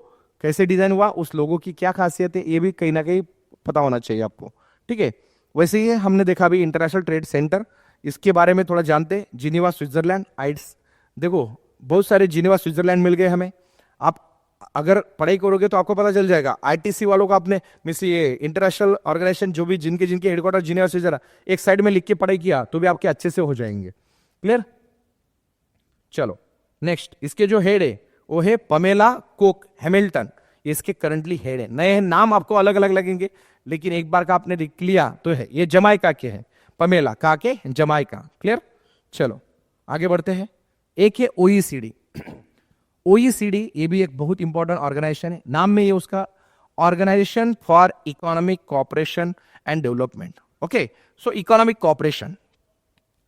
कैसे डिजाइन हुआ, उस लोगो की क्या खासियत है, ये भी कहीं ना कहीं पता होना चाहिए आपको, ठीक है। वैसे ही हमने देखा अभी इंटरनेशनल ट्रेड सेंटर, इसके बारे में थोड़ा जानते, जिनीवा स्विट्जरलैंड। देखो बहुत सारे जिनीवा स्विट्जरलैंड मिल गए हमें, आप अगर पढ़ाई करोगे तो आपको पता चल जाएगा। ITC वालों का आपने मिस ये इंटरनेशनल ऑर्गेनाइजेशन जो भी जिनके जिनके हेडक्वार्टर जिनेवा स्विट्जरलैंड एक साइड में लिख के पढ़ाई किया तो भी आपके अच्छे से हो जाएंगे, क्लियर। चलो नेक्स्ट, इसके जो हेड है वो है पमेला कोक हैमिल्टन, ये इसके करंटली हेड है। नए नाम आपको अलग अलग लगेंगे लेकिन एक बार का आपने लिख लिया तो है, ये जमाइका के है, पमेला कहा के, जमाइका, क्लियर। चलो आगे बढ़ते हैं। एक है OECD। OECD ये भी एक बहुत इंपॉर्टेंट ऑर्गेनाइजेशन है, नाम में ये उसका organisation for economic cooperation and development. Okay, so economic cooperation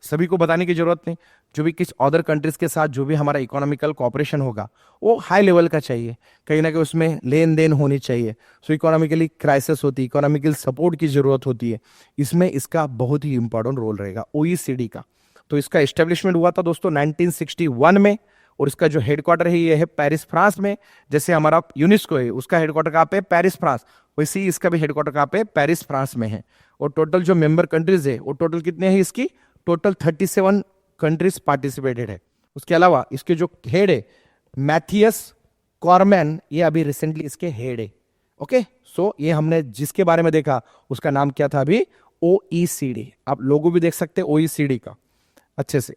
सभी को बताने की जरूरत नहीं, जो भी किस अदर कंट्रीज के साथ जो भी हमारा इकोनॉमिकल कोऑपरेशन होगा वो हाई लेवल का चाहिए, कहीं ना कहीं उसमें लेन देन होनी चाहिए। सो इकोनॉमिकली क्राइसिस होती है, इकोनॉमिकल सपोर्ट की जरूरत होती है, इसमें इसका बहुत ही इंपॉर्टेंट रोल रहेगा OECD का। तो इसका एस्टेब्लिशमेंट हुआ था दोस्तों 1961 में, और इसका जो हेडक्वार्टर है ये है पेरिस फ्रांस में। जैसे हमारा यूनेस्को है उसका हेडक्वार्टर कहाँ पे, पेरिस फ्रांस, वैसे ही इसका भी हेडक्वार्टर कहाँ पे, पेरिस फ्रांस में है। और टोटल जो मेंबर कंट्रीज है वो टोटल कितने हैं, इसकी टोटल 37 कंट्रीज पार्टिसिपेटेड है। उसके अलावा इसके जो हेड है मैथियस कॉर्मैन, ये अभी रिसेंटली इसके हेड है। ओके, सो ये हमने जिसके बारे में देखा उसका नाम क्या था अभी, OECD। आप लोगो भी देख सकते हैं OECD का अच्छे से।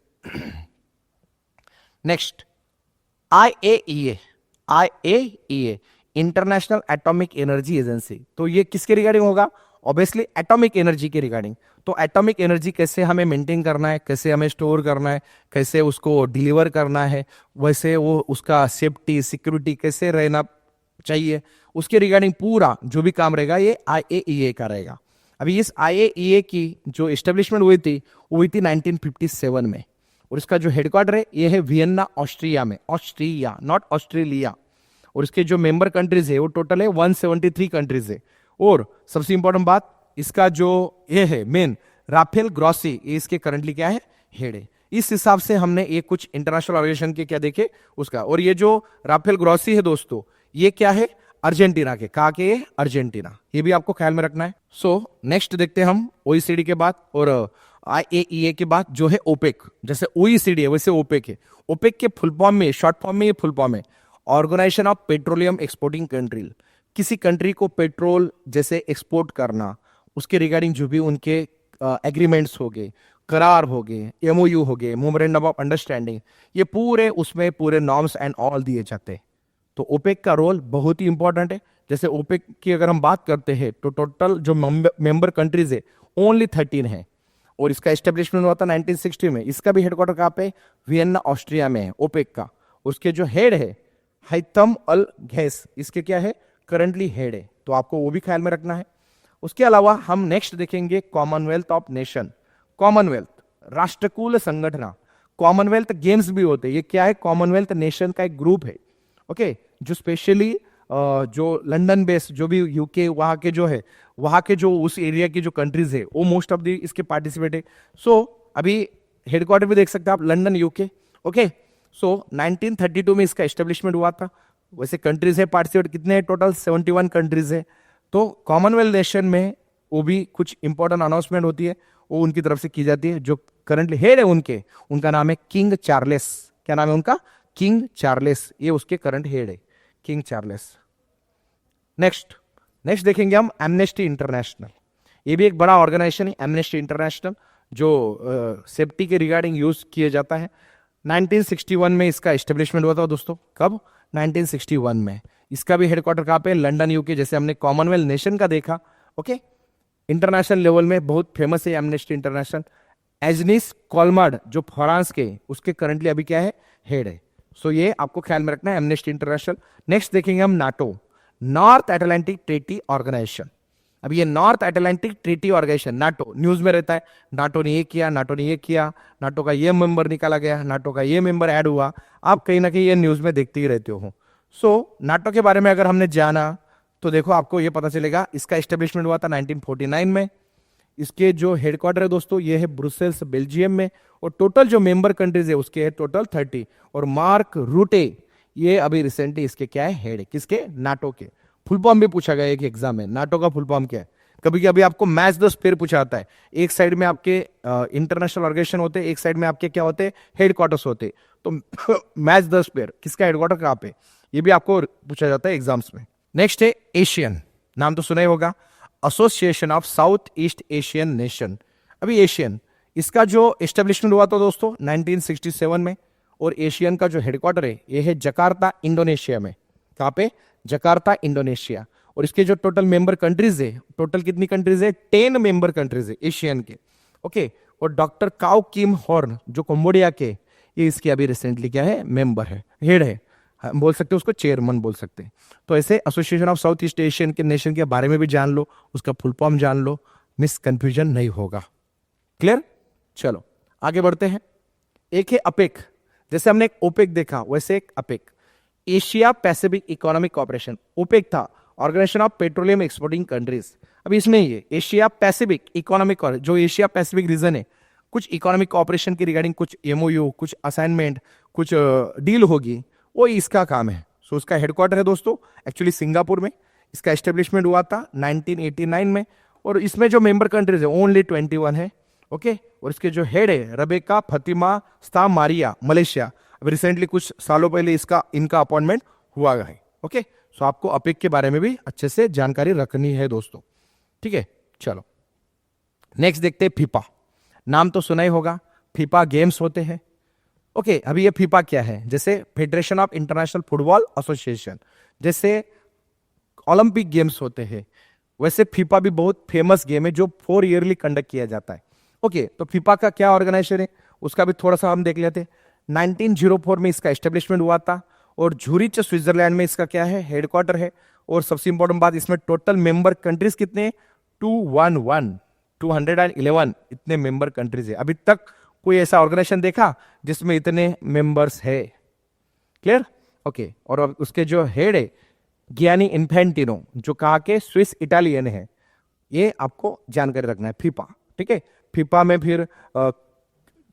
Next IAEA international atomic energy agency. तो ये किसके रिगार्डिंग होगा, ऑब्वियसली एटॉमिक एनर्जी के रिगार्डिंग। तो एटॉमिक एनर्जी कैसे हमें मेंटेन करना है, कैसे हमें स्टोर करना है, कैसे उसको डिलीवर करना है, वैसे वो उसका सेफ्टी सिक्योरिटी कैसे रहना चाहिए, उसके रिगार्डिंग पूरा जो भी काम रहेगा ये IAEA का रहेगा। अभी इस IAEA की जो एस्टेब्लिशमेंट हुई थी 1957 में, और इसका जो हेडक्वार्टर है ये है वियन्ना ऑस्ट्रिया में, ऑस्ट्रिया नॉट ऑस्ट्रेलिया। और इसके जो मेंबर कंट्रीज है वो टोटल है 173 कंट्रीज है। और सबसे इंपॉर्टेंट बात, इसका जो ये है मेन राफेल ग्रॉसी, ये इसके करंटली क्या है, हेड है। इस हिसाब से हमने ये कुछ इंटरनेशनल ऑर्गेनाइजेशन के क्या देखे उसका। और ये जो राफेल ग्रॉसी है दोस्तों, ये क्या है, अर्जेंटीना के, कहा के ये अर्जेंटीना, ये भी आपको ख्याल में रखना है। सो नेक्स्ट देखते हैं हम ओईसीडी के बाद और आईएईए के बाद जो है ओपेक। जैसे ओईसीडी है वैसे ओपेक है। ओपेक के फुल फॉर्म में, शॉर्ट फॉर्म में ये फुल फॉर्म है organisation of petroleum exporting country. किसी कंट्री को पेट्रोल जैसे एक्सपोर्ट करना, उसके रिगार्डिंग जो भी उनके एग्रीमेंट्स हो गए, करार हो गए, एमओयू हो गए, मेमोरेंडम ऑफ अंडरस्टैंडिंग, ये पूरे उसमें पूरे नॉर्म्स एंड ऑल दिए जाते हैं। तो ओपेक का रोल बहुत ही इंपॉर्टेंट है। जैसे ओपेक की अगर हम बात करते हैं तो टोटल जो मेंबर कंट्रीज है ओनली 13 है और इसका एस्टेब्लिशमेंट हुआ था 1960 में। इसका भी हेडक्वार्टर कहाँ पे, वियना ऑस्ट्रिया में है ओपेक का। उसके जो हेड है हैतम अल घैस, इसके क्या है, करंटली हेड है, तो आपको वो भी ख्याल में रखना है। उसके अलावा हम नेक्स्ट देखेंगे कॉमनवेल्थ ऑफ नेशन। कॉमनवेल्थ राष्ट्रकुल संगठन, कॉमनवेल्थ गेम्स भी होते हैं, ये क्या है, कॉमनवेल्थ नेशन का एक ग्रुप है, ओके, जो स्पेशली जो लंदन बेस्ड जो भी यूके वहां के जो है, वहां के जो उस एरिया की जो कंट्रीज है वो मोस्ट ऑफ द इसके पार्टिसिपेट है। सो अभी हेडक्वार्टर भी देख सकते हैं आप, लंदन यूके, ओके। सो 1932 में इसका एस्टेब्लिशमेंट हुआ था। वैसे कंट्रीज है पार्टिसिपेट कितने हैं, टोटल 71 कंट्रीज है। तो कॉमनवेल्थ नेशन में वो भी कुछ इंपॉर्टेंट अनाउंसमेंट होती है, वो उनकी तरफ से की जाती है। जो करंटली हेड है उनके, उनका नाम है किंग चार्लेस। क्या नाम है उनका, किंग चार्लेस, ये उसके करंट हेड है, किंग चार्लेस। नेक्स्ट देखेंगे हम एमनेस्टी इंटरनेशनल। ये भी एक बड़ा ऑर्गेनाइजेशन है एमनेस्टी इंटरनेशनल, जो सेफ्टी के रिगार्डिंग यूज किया जाता है। 1961 में इसका एस्टेब्लिशमेंट हुआ था दोस्तों। कब, 1961 में। इसका भी हेडक्वार्टर कहाँ पे, लंदन यूके। जैसे हमने कॉमनवेल्थ नेशन का देखा, ओके। इंटरनेशनल लेवल में बहुत फेमस है एमनेस्टी इंटरनेशनल। एजनिस कॉलमार्ड जो फ्रांस के, उसके करंटली अभी क्या है, हेड है। सो ये आपको ख्याल में रखना है एमनेस्टी इंटरनेशनल। नेक्स्ट देखेंगे हम NATO, north Atlantic treaty organisation. अब ये north Atlantic treaty organisation, NATO news में रहता है, नाटो ने ये किया, नाटो ने ये किया, नाटो का ये मेंबर निकाला गया, नाटो का ये मेंबर ऐड हुआ, आप कहीं ना कहीं ये न्यूज में देखते ही रहते हो। सो नाटो के बारे में अगर हमने जाना तो देखो आपको ये पता चलेगा, इसका एस्टेब्लिशमेंट हुआ था 1949 में। इसके जो हेडक्वार्टर है दोस्तों, ये है ब्रुसेल्स बेल्जियम में। और टोटल जो मेंबर कंट्रीज है उसके है टोटल 30। और मार्क रूटे ये अभी रिसेंटली इसके क्या है, हेड है, किसके, नाटो के। फुल फॉर्म भी पूछा गया एक एग्जाम में, नाटो का फुल फॉर्म क्या है। कभी कभी आपको मैच द स्पेयर पूछा जाता है। एक साइड में आपके इंटरनेशनल ऑर्गेनाइजेशन होते हैं, एक साइड में आपके क्या होते हैं, हेडक्वार्टर्स होते। तो मैच द स्पेयर, किसका हेडक्वार्टर कहाँ पे, ये भी आपको पूछा जाता है एग्जाम्स में। नेक्स्ट है एशियन, नाम तो सुना ही होगा, association of south east Asian nation. अभी एशियन, इसका जो एस्टेब्लिशमेंट हुआ था दोस्तों 1967 में। और एशियन का जो हेडक्वार्टर है ये है जकार्ता इंडोनेशिया में। कहाँ पे, जकार्ता इंडोनेशिया। और इसके जो टोटल मेंबर कंट्रीज है, टोटल कितनी कंट्रीज है, 10 मेंबर कंट्रीज है एशियन के, ओके। और डॉक्टर काउ किम हॉर्न जो कंबोडिया के, ये इसके अभी रिसेंटली क्या है, मेंबर है, हेड है, हम बोल सकते हैं उसको चेयरमैन बोल सकते हैं। तो ऐसे association of south east Asian के नेशन के बारे में भी जान लो, उसका फुल फॉर्म जान लो, मिस कंफ्यूजन नहीं होगा। क्लियर, चलो आगे बढ़ते हैं। एक है अपेक, जैसे हमने एक ओपेक देखा वैसे एक APEC, Asia Pacific economic corporation. OPEC था organisation of petroleum exporting countries. अभी इसमें ये एशिया पैसिफिक इकोनॉमिक, जो एशिया पैसिफिक रीजन है, कुछ इकोनॉमिक कॉर्पोरेशन की रिगार्डिंग कुछ एमओयू, कुछ असाइनमेंट, कुछ डील होगी, वो इसका काम है। सो उसका हेडक्वार्टर है दोस्तों एक्चुअली सिंगापुर में। इसका एस्टेब्लिशमेंट हुआ था 1989 में। और इसमें जो मेंबर कंट्रीज है ओनली 21 है, ओके। और इसके जो हेड है रबेका फतिमा स्ता मारिया, मलेशिया। अब रिसेंटली कुछ सालों पहले इनका अपॉइंटमेंट हुआ है, ओके। सो आपको अपेक के बारे में भी अच्छे से जानकारी रखनी है दोस्तों, ठीक है। चलो नेक्स्ट देखते हैं फीफा, नाम तो सुना ही होगा, फीफा गेम्स होते हैं, ओके। अभी ये फीफा क्या है, जैसे federation of international football association, जैसे ओलंपिक गेम्स होते हैं वैसे फीफा भी बहुत फेमस गेम है जो 4 ईयरली कंडक्ट किया जाता है, ओके। तो फीफा का क्या ऑर्गेनाइजेशन है उसका भी थोड़ा सा हम देख लेते हैं। 1904 में इसका एस्टेब्लिशमेंट हुआ था और झूरिच स्विट्जरलैंड में इसका क्या है, हेडक्वार्टर है। और सबसे इंपॉर्टेंट बात, इसमें टोटल मेंबर कंट्रीज कितने हैं, 211 इतने मेंबर कंट्रीज है। अभी तक कोई ऐसा ऑर्गेनाइजेशन देखा जिसमें इतने मेंबर्स है, क्लियर, ओके। और अब उसके जो हेड है गियानी इन्फेंटिनो, जो कहा के स्विस इटालियन है, ये आपको जानकारी रखना है फीफा, ठीक है। फीफा में फिर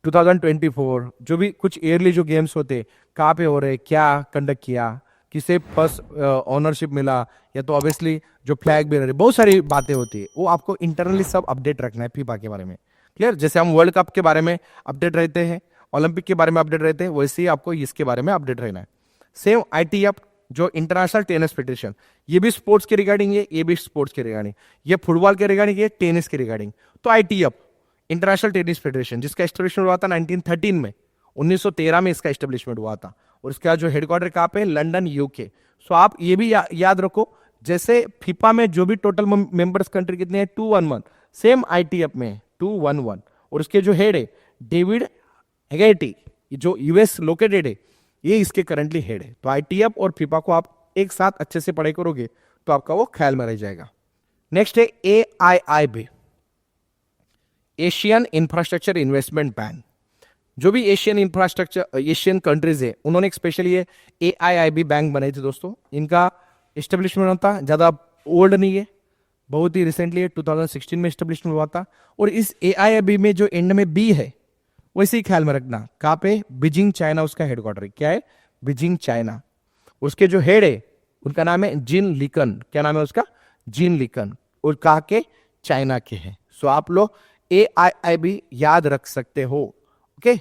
2024 जो भी कुछ ईयरली जो गेम्स होते, कहाँ पे हो रहे, क्या कंडक्ट किया, किसे फर्स्ट ऑनरशिप मिला, या तो ऑब्वियसली जो फ्लैग बेरर है, बहुत सारी बातें होती है, वो आपको इंटरनली सब अपडेट रखना है फीफा के बारे में। क्लियर? जैसे हम वर्ल्ड कप के बारे में अपडेट रहते हैं, ओलंपिक के बारे में अपडेट रहते हैं, वैसे ही आपको इसके बारे में अपडेट रहना है। सेम ITF जो इंटरनेशनल टेनिस फेडरेशन, ये भी स्पोर्ट्स के रिगार्डिंग है, ये भी स्पोर्ट्स के रिगार्डिंग, ये फुटबॉल के रिगार्डिंग, ये टेनिस के रिगार्डिंग। तो ITF इंटरनेशनल टेनिस फेडरेशन जिसका एस्टेब्लिशमेंट हुआ था 1913 में, 1913 में इसका एस्टेब्लिशमेंट हुआ था, और इसका जो हेडक्वार्टर कहाँ पे, लंदन UK। सो आप ये भी याद रखो, जैसे फीफा में जो भी टोटल मेंबर्स कंट्री कितने हैं, 211, सेम ITF में 211, और इसके जो हेड है डेविड हेगेटी, जो US लोकेटेड है, ये इसके करंटली हेड है। तो ITF और फीफा को आप एक साथ अच्छे से पढ़ाई करोगे तो आपका वो ख्याल में रह जाएगा। नेक्स्ट है AIIB, Asian infrastructure investment bank. जो भी एशियन इंफ्रास्ट्रक्चर एशियन कंट्रीज है, उन्होंने एक स्पेशली ये AIIB बैंक बनाई थी दोस्तों। इनका एस्टेब्लिशमेंट होता ज़्यादा ओल्ड नहीं है, बहुत ही रिसेंटली 2016 में एस्टेब्लिशमेंट हुआ था। और इस AIIB में जो एंड में बी है, वैसे ही ख्याल में रखना, कहाँ पे, बीजिंग चाइना उसका हेडक्वार्टर है। क्या है? Beijing China. उसके जो हेड है उनका नाम है जिन लिकन। क्या नाम है उसका? जिन लिकन। और कहाँ के? चाइना के हैं। सो आप लोग AIIB याद रख सकते हो। ओके,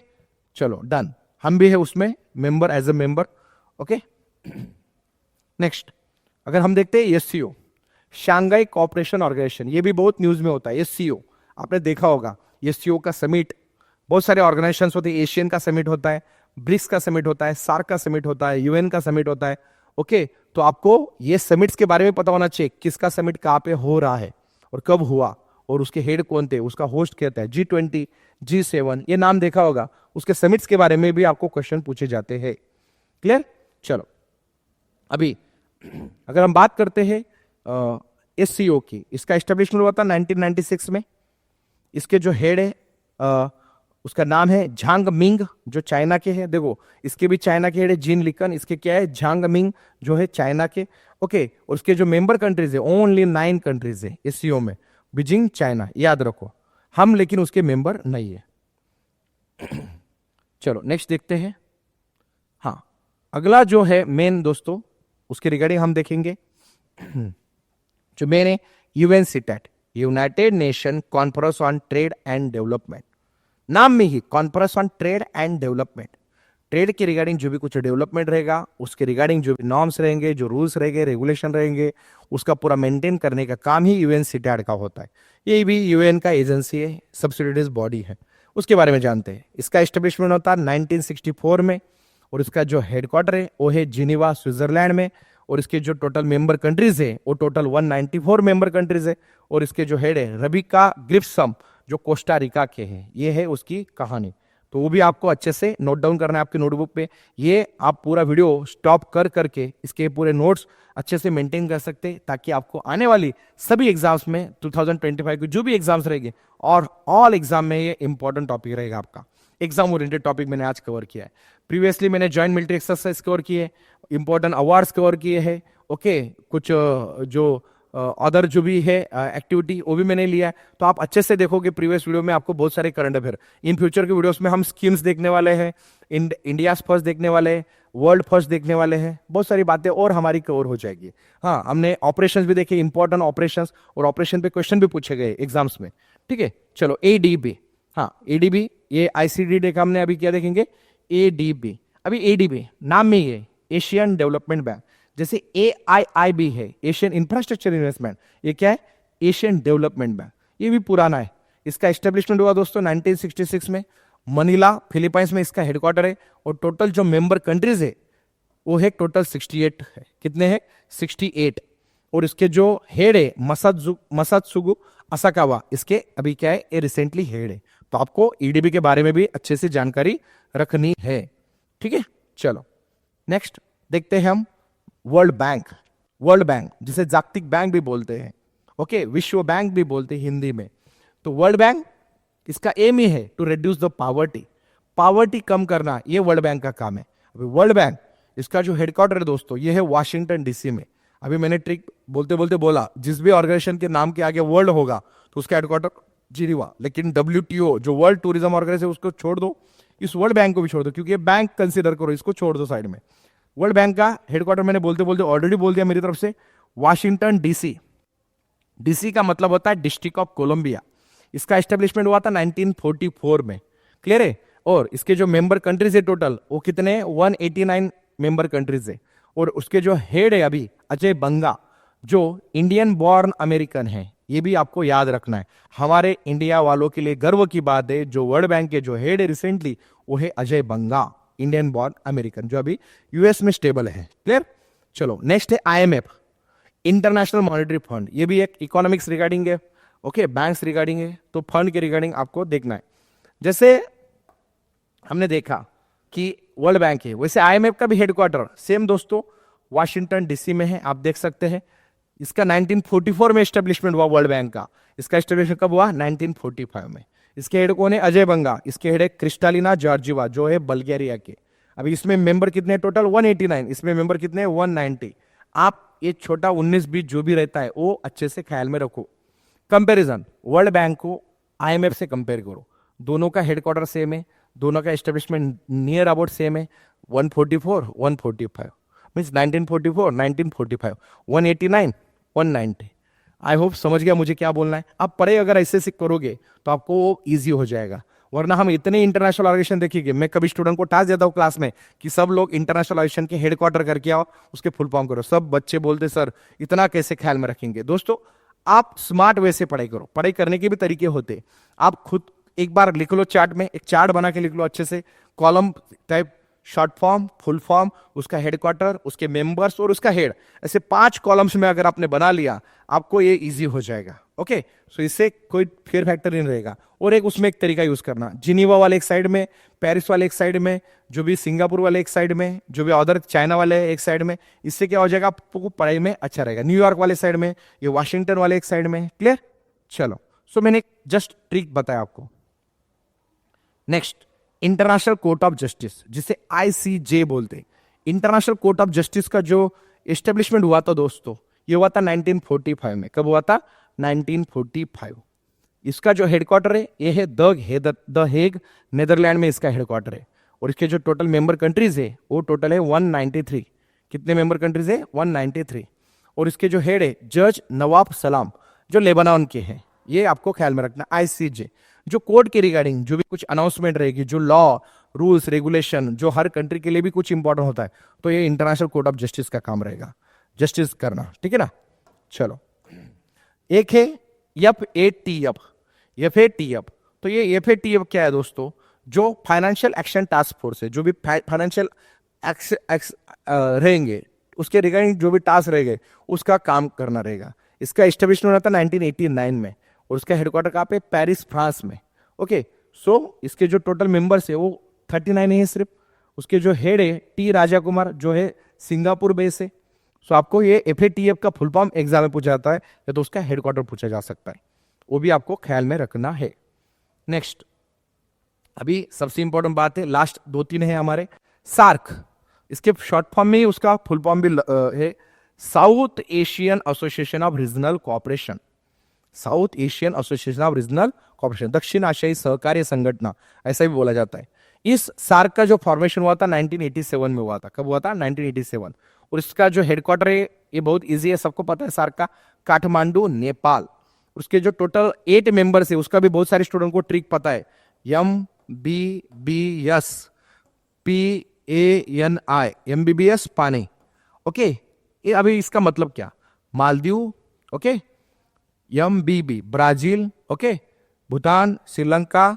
चलो डन, हम भी है उसमें member, as a member. Okay, next अगर हम देखते हैं SCO, शांघाई कोऑपरेशन ऑर्गेनाइजेशन, ये भी बहुत न्यूज में होता है। SCO आपने देखा होगा, SCO का समिट, बहुत सारे ऑर्गेनाइजेशन होते हैं। एशियन का समिट होता है, ब्रिक्स का समिट होता है, सार्क का समिट होता है, UN का समिट होता है। ओके, तो आपको ये समिट्स के बारे में पता होना चाहिए, किसका समिट कहाँ पे हो रहा है और कब हुआ, और उसके हेड कौन थे, उसका होस्ट कहता है। G20, G7, ये नाम देखा होगा। उसके समिट्स के बारे में भी आपको क्वेश्चन पूछे जाते हैं। क्लियर? चलो, अभी अगर हम बात करते हैं SCO की, इसका एस्टेब्लिशमेंट हुआ था 1996 में। इसके जो हेड है उसका नाम है झांग मिंग, जो चाइना के हैं। देखो, इसके भी चाइना के हेड है जिन लिकन, इसके क्या है, झांग मिंग, जो है चाइना के। ओके, और उसके जो मेंबर कंट्रीज है, ओनली 9 कंट्रीज है SCO में। बीजिंग चाइना, याद रखो, हम लेकिन उसके मेंबर नहीं है। चलो नेक्स्ट देखते हैं। हाँ, अगला जो है मेन दोस्तों, उसके रिगार्डिंग हम देखेंगे। जो मेन है UNCTAD, United Nation conference on trade and development. नाम में ही conference on trade and development, trade के रिगार्डिंग जो भी कुछ डेवलपमेंट रहेगा, उसके रिगार्डिंग जो भी नॉर्म्स रहेंगे, जो रूल्स रहेंगे, रेगुलेशन रहेंगे, उसका पूरा मेंटेन करने का काम ही UNCTAD का होता है। ये भी UN का एजेंसी है, सब्सिडियरीज बॉडी है। उसके बारे में जानते हैं। इसका एस्टेब्लिशमेंट होता है 1964 में, और इसका जो हेडक्वार्टर है वो है जिनेवा, स्विट्जरलैंड में। और इसके जो टोटल मेंबर कंट्रीज है वो टोटल 194 मेंबर कंट्रीज है। और इसके जो हेड है रबिका ग्रिफ्सम, जो कोस्टा रिका के हैं। ये है उसकी कहानी, तो वो भी आपको अच्छे से नोट डाउन करना है आपके नोटबुक पे। ये आप पूरा वीडियो स्टॉप कर करके इसके पूरे नोट्स अच्छे से मेंटेन कर सकते हैं, ताकि आपको आने वाली सभी एग्जाम्स में 2025 के जो भी एग्जाम्स रहेंगे, और ऑल एग्जाम में ये इंपॉर्टेंट टॉपिक रहेगा आपका। एग्जाम ओरिएंटेड टॉपिक मैंने आज कवर किया है। प्रीवियसली मैंने जॉइंट मिलिट्री एक्सरसाइज कवर किए, इंपॉर्टेंट अवार्ड्स कवर किए हैं। ओके, कुछ जो अदर जो भी है एक्टिविटी वो भी मैंने लिया है। तो आप अच्छे से देखोगे प्रीवियस वीडियो में, आपको बहुत सारे करंट अफेयर। इन फ्यूचर के वीडियोस में हम स्कीम्स देखने वाले हैं, इंडिया फर्स्ट देखने वाले हैं, वर्ल्ड फर्स्ट देखने वाले हैं, बहुत सारी बातें और हमारी कवर हो जाएगी। हाँ, हमने ऑपरेशंस भी देखे, इंपॉर्टेंट ऑपरेशंस, और ऑपरेशन पे क्वेश्चन भी पूछे गए एग्जाम्स में। ठीक है, चलो ADB। हाँ, ADB ये ICD का हमने अभी क्या देखेंगे, ADB। अभी ADB नाम में ये एशियन डेवलपमेंट बैंक, जैसे AIIB है, एशियन इंफ्रास्ट्रक्चर इन्वेस्टमेंट, ये क्या है, एशियन डेवलपमेंट बैंक। ये भी पुराना है। इसका एस्टेब्लिशमेंट हुआ दोस्तों 1966 में, मनीला फिलीपाइंस में इसका हेडक्वार्टर है। और टोटल जो मेंबर कंट्रीज है वो है टोटल 68 है। कितने हैं? 68। और इसके जो हेड है मसात्सुगु असाकावा, इसके अभी क्या है, ये रिसेंटली हेड है। तो आपको EDB के बारे में भी अच्छे से जानकारी रखनी है। ठीक है, चलो नेक्स्ट देखते हैं हम वर्ल्ड बैंक। वर्ल्ड बैंक जिसे जागतिक बैंक भी बोलते हैं, ओके, विश्व बैंक भी बोलते हैं हिंदी में। तो वर्ल्ड बैंक, इसका एम ही है टू रिड्यूस द पावर्टी कम करना, ये वर्ल्ड बैंक का काम है। अभी वर्ल्ड बैंक, इसका जो हेडक्वार्टर है दोस्तों, ये है वाशिंगटन DC में। अभी मैंने ट्रिक बोलते बोलते बोला, जिस भी ऑर्गेनाइजेशन के नाम के आगे वर्ल्ड होगा तो उसका हेडक्वार्टर जिनीवा। लेकिन WTO जो वर्ल्ड टूरिज्म ऑर्गेनाइजेशन उसको छोड़ दो, इस वर्ल्ड बैंक को भी छोड़ दो, क्योंकि ये बैंक कंसिडर करो, इसको छोड़ दो साइड में। वर्ल्ड बैंक का हेडक्वार्टर मैंने बोलते बोलते ऑलरेडी बोल दिया मेरी तरफ से, वाशिंगटन DC। DC का मतलब होता है डिस्ट्रिक्ट ऑफ कोलंबिया। इसका एस्टेब्लिशमेंट हुआ था 1944 में, क्लियर है। और इसके जो मेंबर कंट्रीज है टोटल वो कितने, 189 मेंबर कंट्रीज है। और उसके जो हेड है अभी अजय बंगा, जो इंडियन बॉर्न अमेरिकन है, ये भी आपको याद रखना है। हमारे इंडिया वालों के लिए गर्व की बात है, जो वर्ल्ड बैंक के जो हेड है रिसेंटली वो है अजय बंगा, इंडियन बॉर्न अमेरिकन, जो अभी US में स्टेबल है, क्लियर। चलो नेक्स्ट है IMF, इंटरनेशनल मॉनेटरी फंड। ये भी एक इकोनॉमिक्स रिगार्डिंग है, ओके, बैंक्स रिगार्डिंग है, तो फंड के रिगार्डिंग आपको देखना है। जैसे हमने देखा कि वर्ल्ड बैंक है, वैसे IMF का भी हेडक्वार्टर सेम दोस्तों वाशिंगटन DC में है, आप देख सकते हैं। इसका 1944 में एस्टेब्लिशमेंट हुआ वर्ल्ड बैंक का। इसका एस्टेब्लिशमेंट कब हुआ, 1945 में। इसके हेड कौन है, अजय बंगा। इसके हेड है क्रिस्टालिना जॉर्जिवा, जो है बल्गेरिया के। अभी इसमें मेंबर कितने टोटल, 189। इसमें मेंबर कितने, 190। आप ये छोटा 19-20 जो भी रहता है वो अच्छे से ख्याल में रखो। कंपैरिजन, वर्ल्ड बैंक को IMF से कंपेयर करो, दोनों का हेडक्वार्टर सेम है, दोनों का एस्टेब्लिशमेंट नियर अबाउट सेम है। 144 145 मीन्स 1944 1945, 189 190। आई होप समझ गया मुझे क्या बोलना है। आप पढ़े अगर ऐसे से करोगे तो आपको वो ईजी हो जाएगा। वरना हम इतने इंटरनेशनल ऑर्गेनाइजेशन देखेंगे, मैं कभी स्टूडेंट को टास्क देता हूँ क्लास में कि सब लोग इंटरनेशनल ऑर्गेनाइजेशन के हेडक्वार्टर करके आओ, उसके फुल फॉर्म करो। सब बच्चे बोलते सर इतना कैसे ख्याल में रखेंगे। दोस्तों आप स्मार्ट वे से पढ़ाई करो, पढ़ाई करने के भी तरीके होते। आप खुद एक बार लिख लो चार्ट में, एक चार्ट बना के लिख लो अच्छे से, column type, short form, full form, उसका हेडक्वार्टर, उसके मेंबर्स और उसका हेड, ऐसे 5 कॉलम्स में अगर आपने बना लिया आपको ये इजी हो जाएगा। ओके, सो इससे कोई फेयर फैक्टर नहीं रहेगा। और एक उसमें एक तरीका यूज करना, जिनीवा वाले एक साइड में, पेरिस वाले एक साइड में, जो भी सिंगापुर वाले एक साइड में, जो भी अदर चाइना वाले एक साइड में। इससे क्या हो जाएगा, आपको पढ़ाई में अच्छा रहेगा। न्यूयॉर्क वाले साइड में, ये वाशिंगटन वाले एक साइड में, क्लियर। चलो, सो मैंने जस्ट ट्रिक बताया आपको। Next, international court of justice, जिसे ICJ बोलते। इंटरनेशनल कोर्ट ऑफ जस्टिस का जो एस्टेब्लिशमेंट हुआ था दोस्तों, ये हुआ था 1945 में। कब हुआ था, 1945। इसका जो हेडक्वार्टर है ये है द हेग, नेदरलैंड में इसका हेडक्वार्टर है। और इसके जो टोटल मेंबर कंट्रीज है वो टोटल है 193। कितने मेंबर कंट्रीज है, 193। और इसके जो हेड है जज नवाब सलाम, जो लेबनान के हैं। ये आपको ख्याल में रखना। ICJ जो कोर्ट के रिगार्डिंग जो भी कुछ अनाउंसमेंट रहेगी, जो लॉ रूल्स रेगुलेशन जो हर कंट्री के लिए भी कुछ इंपॉर्टेंट होता है, तो ये इंटरनेशनल कोर्ट ऑफ जस्टिस का काम रहेगा, जस्टिस करना, ठीक है ना। चलो, एक है FATF। तो ये FATF क्या है दोस्तों, जो फाइनेंशियल एक्शन टास्क फोर्स है, जो भी फाइनेंशियल रहेंगे उसके रिगार्डिंग जो भी टास्क रहेंगे उसका काम करना रहेगा। इसका एस्टेब्लिशमेंट होता है 1989 में। और उसका हेडक्वार्टर कहाँ पे, पेरिस फ्रांस में। ओके, सो इसके जो टोटल मेंबर्स है वो 39 है सिर्फ। उसके जो हेड है T राजा कुमार, जो है सिंगापुर बेस है। सो आपको ये FATF का फुल फॉर्म एग्जाम में पूछा जाता है, या तो उसका हेडक्वार्टर पूछा जा सकता है, वो भी आपको ख्याल में रखना है। नेक्स्ट, अभी सबसे इंपॉर्टेंट बात है, लास्ट 2-3 है हमारे, सार्क। इसके शॉर्ट फॉर्म में ही उसका फुल फॉर्म भी है, south Asian association of regional cooperation. South Asian association of regional cooperation, दक्षिण आशियाई सहकार्य संगठन, ऐसा भी बोला जाता है। इस सार्क का जो फॉर्मेशन हुआ था 1987 में हुआ था। कब हुआ था, 1987। और इसका जो हेडक्वार्टर है ये बहुत इजी है, सबको पता है सार्क का, काठमांडू नेपाल। उसके जो टोटल 8 मेंबर्स है, उसका भी बहुत सारे स्टूडेंट को ट्रिक पता है, MBBS पानी। ओके, ये अभी इसका मतलब क्या, Maldives, okay, MBB Brazil, okay, Bhutan, Sri Lanka,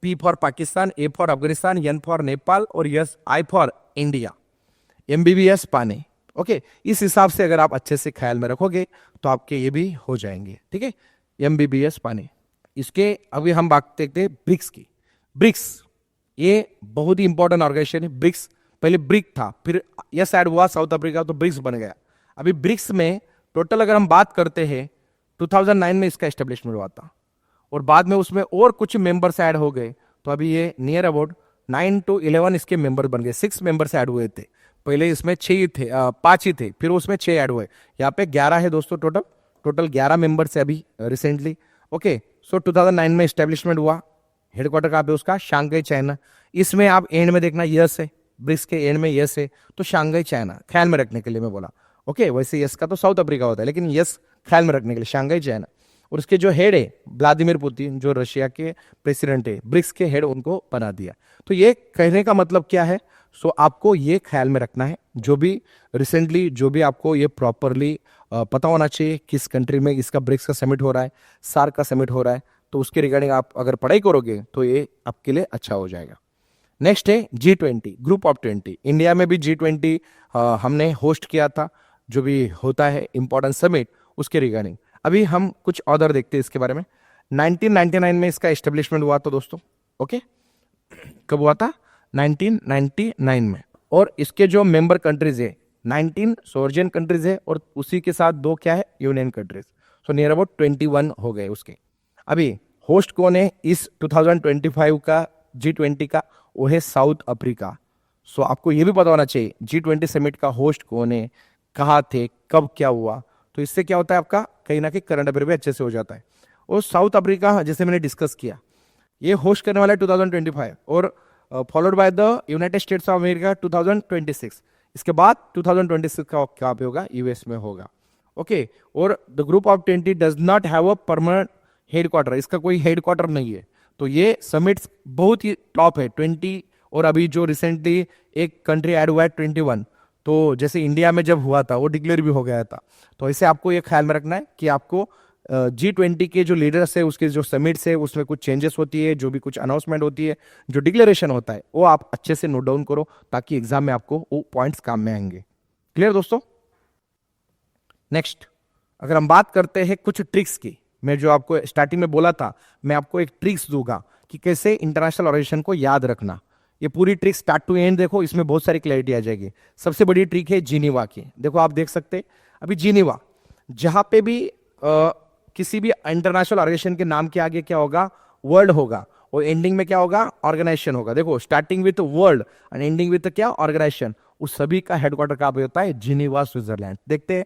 P for Pakistan, A for Afghanistan, N for Nepal और I फॉर इंडिया। MBBS पानी, ओके। इस हिसाब से अगर आप अच्छे से ख्याल में रखोगे तो आपके ये भी हो जाएंगे, ठीक है। MBBS पानी। इसके अभी हम बात देखते हैं ब्रिक्स की। ब्रिक्स ये बहुत ही इंपॉर्टेंट ऑर्गेनाइजेशन है। ब्रिक्स पहले ब्रिक था, फिर यस ऐड हुआ साउथ अफ्रीका, तो ब्रिक्स बन गया। अभी ब्रिक्स में टोटल अगर हम बात करते हैं 2009 में इसका एस्टेब्लिशमेंट हुआ था, और बाद में उसमें और कुछ मेंबर्स ऐड हो गए, तो अभी ये नियर अबाउट 9 to 11 इसके मेंबर बन गए। 6 मेंबर्स ऐड हुए थे, पहले इसमें 5 ही थे, फिर उसमें 6 ऐड हुए, यहाँ पे 11 है दोस्तों। टोटल 11 मेंबर्स है अभी रिसेंटली, ओके। सो 2009 में एस्टेब्लिशमेंट हुआ, हेडक्वार्टर कहाँ पे उसका, शांघाई चाइना। इसमें आप एंड में देखना यस है, ब्रिक्स के एंड में यस है, तो शांघाई चाइना ख्याल में रखने के लिए मैं बोला। ओके, वैसे यस का तो साउथ अफ्रीका होता है, लेकिन यस ख्याल में रखने के लिए शांघाई चाइना। और उसके जो हेड है व्लादिमीर पुतिन, जो रशिया के प्रेसिडेंट है, ब्रिक्स के हेड उनको बना दिया। तो ये कहने का मतलब क्या है, सो आपको ये ख्याल में रखना है, जो भी रिसेंटली जो भी आपको ये प्रॉपरली पता होना चाहिए किस कंट्री में इसका ब्रिक्स का समिट हो रहा है, सार्क का समिट हो रहा है, तो उसके रिगार्डिंग आप अगर पढ़ाई करोगे तो ये आपके लिए अच्छा हो जाएगा। नेक्स्ट है G20, ग्रुप ऑफ 20। इंडिया में भी G20 हमने होस्ट किया था, जो भी होता है इंपॉर्टेंट समिट, उसके रिगार्डिंग अभी हम कुछ ऑर्डर देखते हैं इसके बारे में। 1999 में इसका एस्टेब्लिशमेंट हुआ था दोस्तों। ओके, कब हुआ था, 1999 में। और इसके जो मेंबर कंट्रीज है 19 सोर्जियन कंट्रीज है, और उसी के साथ 2 क्या है, union countries. So near about 21 हो गए उसके। अभी होस्ट कौन है इस 2025 का G20 का, वो है साउथ अफ्रीका। सो आपको ये भी पता होना चाहिए G20 समिट का होस्ट कौन है, कहाँ थे, कब क्या हुआ। तो इससे क्या होता है, आपका कहीं ना कहीं करंट अफेयर भी अच्छे से हो जाता है। और साउथ अफ्रीका जैसे मैंने डिस्कस किया, ये होस्ट करने वाला है 2025, और followed by the United states of America 2026। इसके बाद 2026 का क्या पे होगा, यूएस में होगा। ओके, और the group of 20 does not have a permanent headquarter, इसका कोई हेडक्वार्टर नहीं है। तो ये समिट्स बहुत ही टॉप है 20। और अभी जो रिसेंटली एक कंट्री ऐड हुआ है 21, तो जैसे इंडिया में जब हुआ था वो डिक्लेयर भी हो गया था। तो इसे आपको ये ख्याल में रखना है कि आपको G20 के जो लीडर्स है, उसके जो समिट्स है, उसमें कुछ चेंजेस होती है, जो भी कुछ अनाउंसमेंट होती है, जो डिक्लेरेशन होता है, वो आप अच्छे से नोट डाउन करो, ताकि एग्जाम में आपको वो पॉइंट्स काम में आएंगे। क्लियर दोस्तों। नेक्स्ट, अगर हम बात करते हैं कुछ ट्रिक्स की, मैं जो आपको स्टार्टिंग में बोला था, मैं आपको एक ट्रिक्स दूंगा कि कैसे इंटरनेशनल ऑर्गेनाइजेशन को याद रखना। ये पूरी ट्रिक स्टार्ट टू एंड देखो, इसमें बहुत सारी क्लैरिटी आ जाएगी। सबसे बड़ी ट्रिक है जिनीवा की। देखो आप देख सकते हैं, अभी जिनीवा जहां पे भी किसी भी इंटरनेशनल ऑर्गेनाइजेशन के नाम के आगे क्या होगा, वर्ल्ड होगा, और एंडिंग में क्या होगा, ऑर्गेनाइजेशन होगा। देखो starting with world and ending with क्या, ऑर्गेनाइजेशन। उस सभी का हेडक्वार्टर कहां पे होता है, जिनीवा स्विट्जरलैंड। देखते हैं,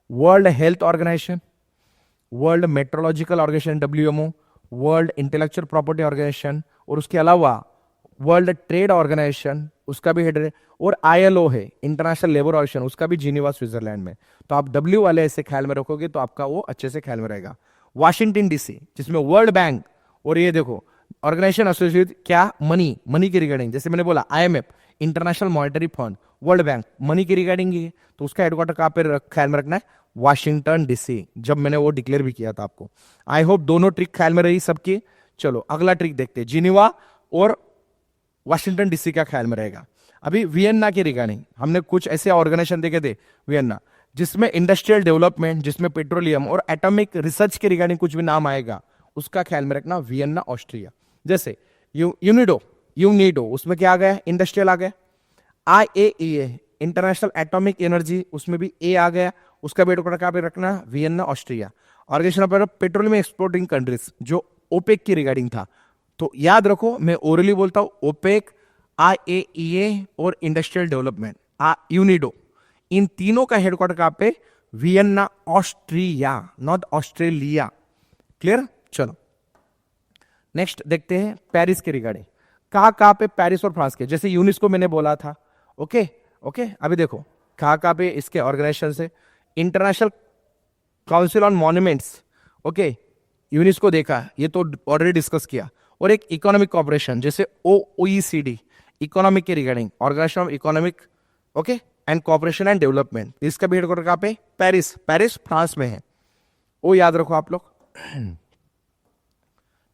world health organisation, world metrological organisation WMO, world intellectual property organisation, और उसके अलावा वर्ल्ड ट्रेड ऑर्गेनाइजेशन, उसका भी हेड है, और ILO है, इंटरनेशनल लेबर ऑर्गेनाइजेशन, उसका भी जिनीवा स्विट्जरलैंड में। तो आप W वाले ऐसे ख्याल में रखोगे तो आपका वो अच्छे से ख्याल में रहेगा। वाशिंगटन DC, जिसमें वर्ल्ड बैंक, और ये देखो ऑर्गेनाइजेशन एसोसिएट क्या, मनी के रिगार्डिंग, जैसे मैंने बोला IMF, international monetary fund, world bank, money के रिगार्डिंग ही है। तो उसका हेडक्वार्टर कहां पे ख्याल में रखना है, वाशिंगटन DC, जब मैंने वो डिक्लेयर भी किया था आपको। आई होप दोनों ट्रिक ख्याल में रही सबकी। चलो अगला ट्रिक देखते हैं, जिनीवा और वाशिंगटन DC का ख्याल में रहेगा। अभी वियन्ना के रिगार्डिंग हमने कुछ ऐसे ऑर्गेनाइजेशन देखे थे वियन्ना, जिसमें इंडस्ट्रियल डेवलपमेंट, जिसमें पेट्रोलियम और एटॉमिक रिसर्च के रिगार्डिंग कुछ भी नाम आएगा, उसका ख्याल में रखना, वियन्ना ऑस्ट्रिया। जैसे यूनिडो, उसमें क्या आ गया, इंडस्ट्रियल आ गया। IAEA, इंटरनेशनल एटॉमिक एनर्जी, उसमें भी A आ गया, उसका भी हेडक्वार्टर कहां पे रखना, Vienna Austria. Organisation of petroleum exporting countries, जो ओपेक की रिगार्डिंग था। तो याद रखो, मैं ओरली बोलता हूं, ओपेक, IAEA और इंडस्ट्रियल डेवलपमेंट, यूनिडो, इन तीनों का हेडक्वार्टर कहां पे, Vienna Austria, not Australia. Clear. चलो नेक्स्ट देखते हैं पेरिस के रिगार्डिंग, कहां पे, पेरिस और फ्रांस के, जैसे यूनेस्को मैंने बोला था। ओके, अभी देखो कहां पे इसके ऑर्गेनाइजेशन से, international council on monuments, okay, UNESCO देखा, ये तो ऑलरेडी डिस्कस किया। और एक इकोनॉमिक कॉर्पोरेशन, जैसे OECD, इकोनॉमिक के regarding, organisation of economic, okay, and corporation and development, इसका भी हेडक्वार्टर कहां पे, पेरिस फ्रांस में है, वो याद रखो आप लोग।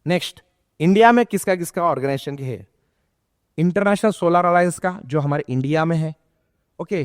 नेक्स्ट, इंडिया में किसका ऑर्गेनाइजेशन के है, इंटरनेशनल सोलर अलायंस का, जो हमारे इंडिया में है। Okay,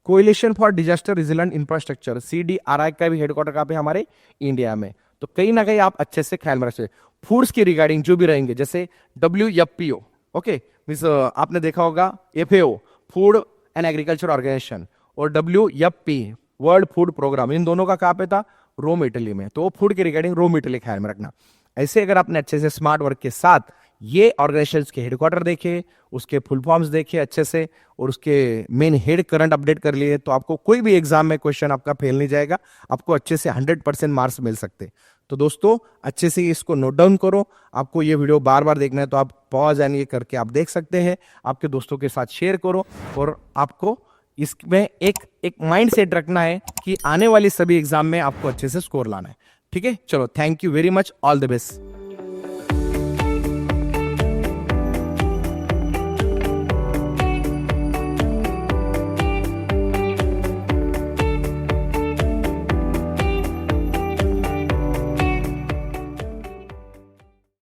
coalition for disaster resilient infrastructure, CDRI का भी हेडक्वार्टर कहां पे, हमारे इंडिया में। तो कहीं ना कहीं आप अच्छे से ख्याल में रखिए। फूड्स की रिगार्डिंग जो भी रहेंगे, जैसे WFPO, ओके, मींस आपने देखा होगा FAO, food and agriculture organisation, और WFP, वर्ल्ड फूड प्रोग्राम, इन दोनों का कहां पे था, रोम इटली में। तो फूड के रिगार्डिंग रोम इटली ख्याल में रखना। ऐसे अगर आपने अच्छे से स्मार्ट वर्क के साथ ये ऑर्गेनाइजेशंस के हेडक्वार्टर देखे, उसके फुल फॉर्म्स देखे अच्छे से, और उसके मेन हेड करंट अपडेट कर लिए, तो आपको कोई भी एग्जाम में क्वेश्चन आपका फेल नहीं जाएगा, आपको अच्छे से 100% मार्क्स मिल सकते। तो दोस्तों अच्छे से इसको नोट डाउन करो। आपको ये वीडियो बार बार देखना है तो आप पॉज एंड ये करके आप देख सकते हैं। आपके दोस्तों के साथ शेयर करो और आपको इसमें एक माइंड सेट रखना है कि आने वाली सभी एग्जाम में आपको अच्छे से स्कोर लाना है। ठीक है, चलो, thank you very much, all the best.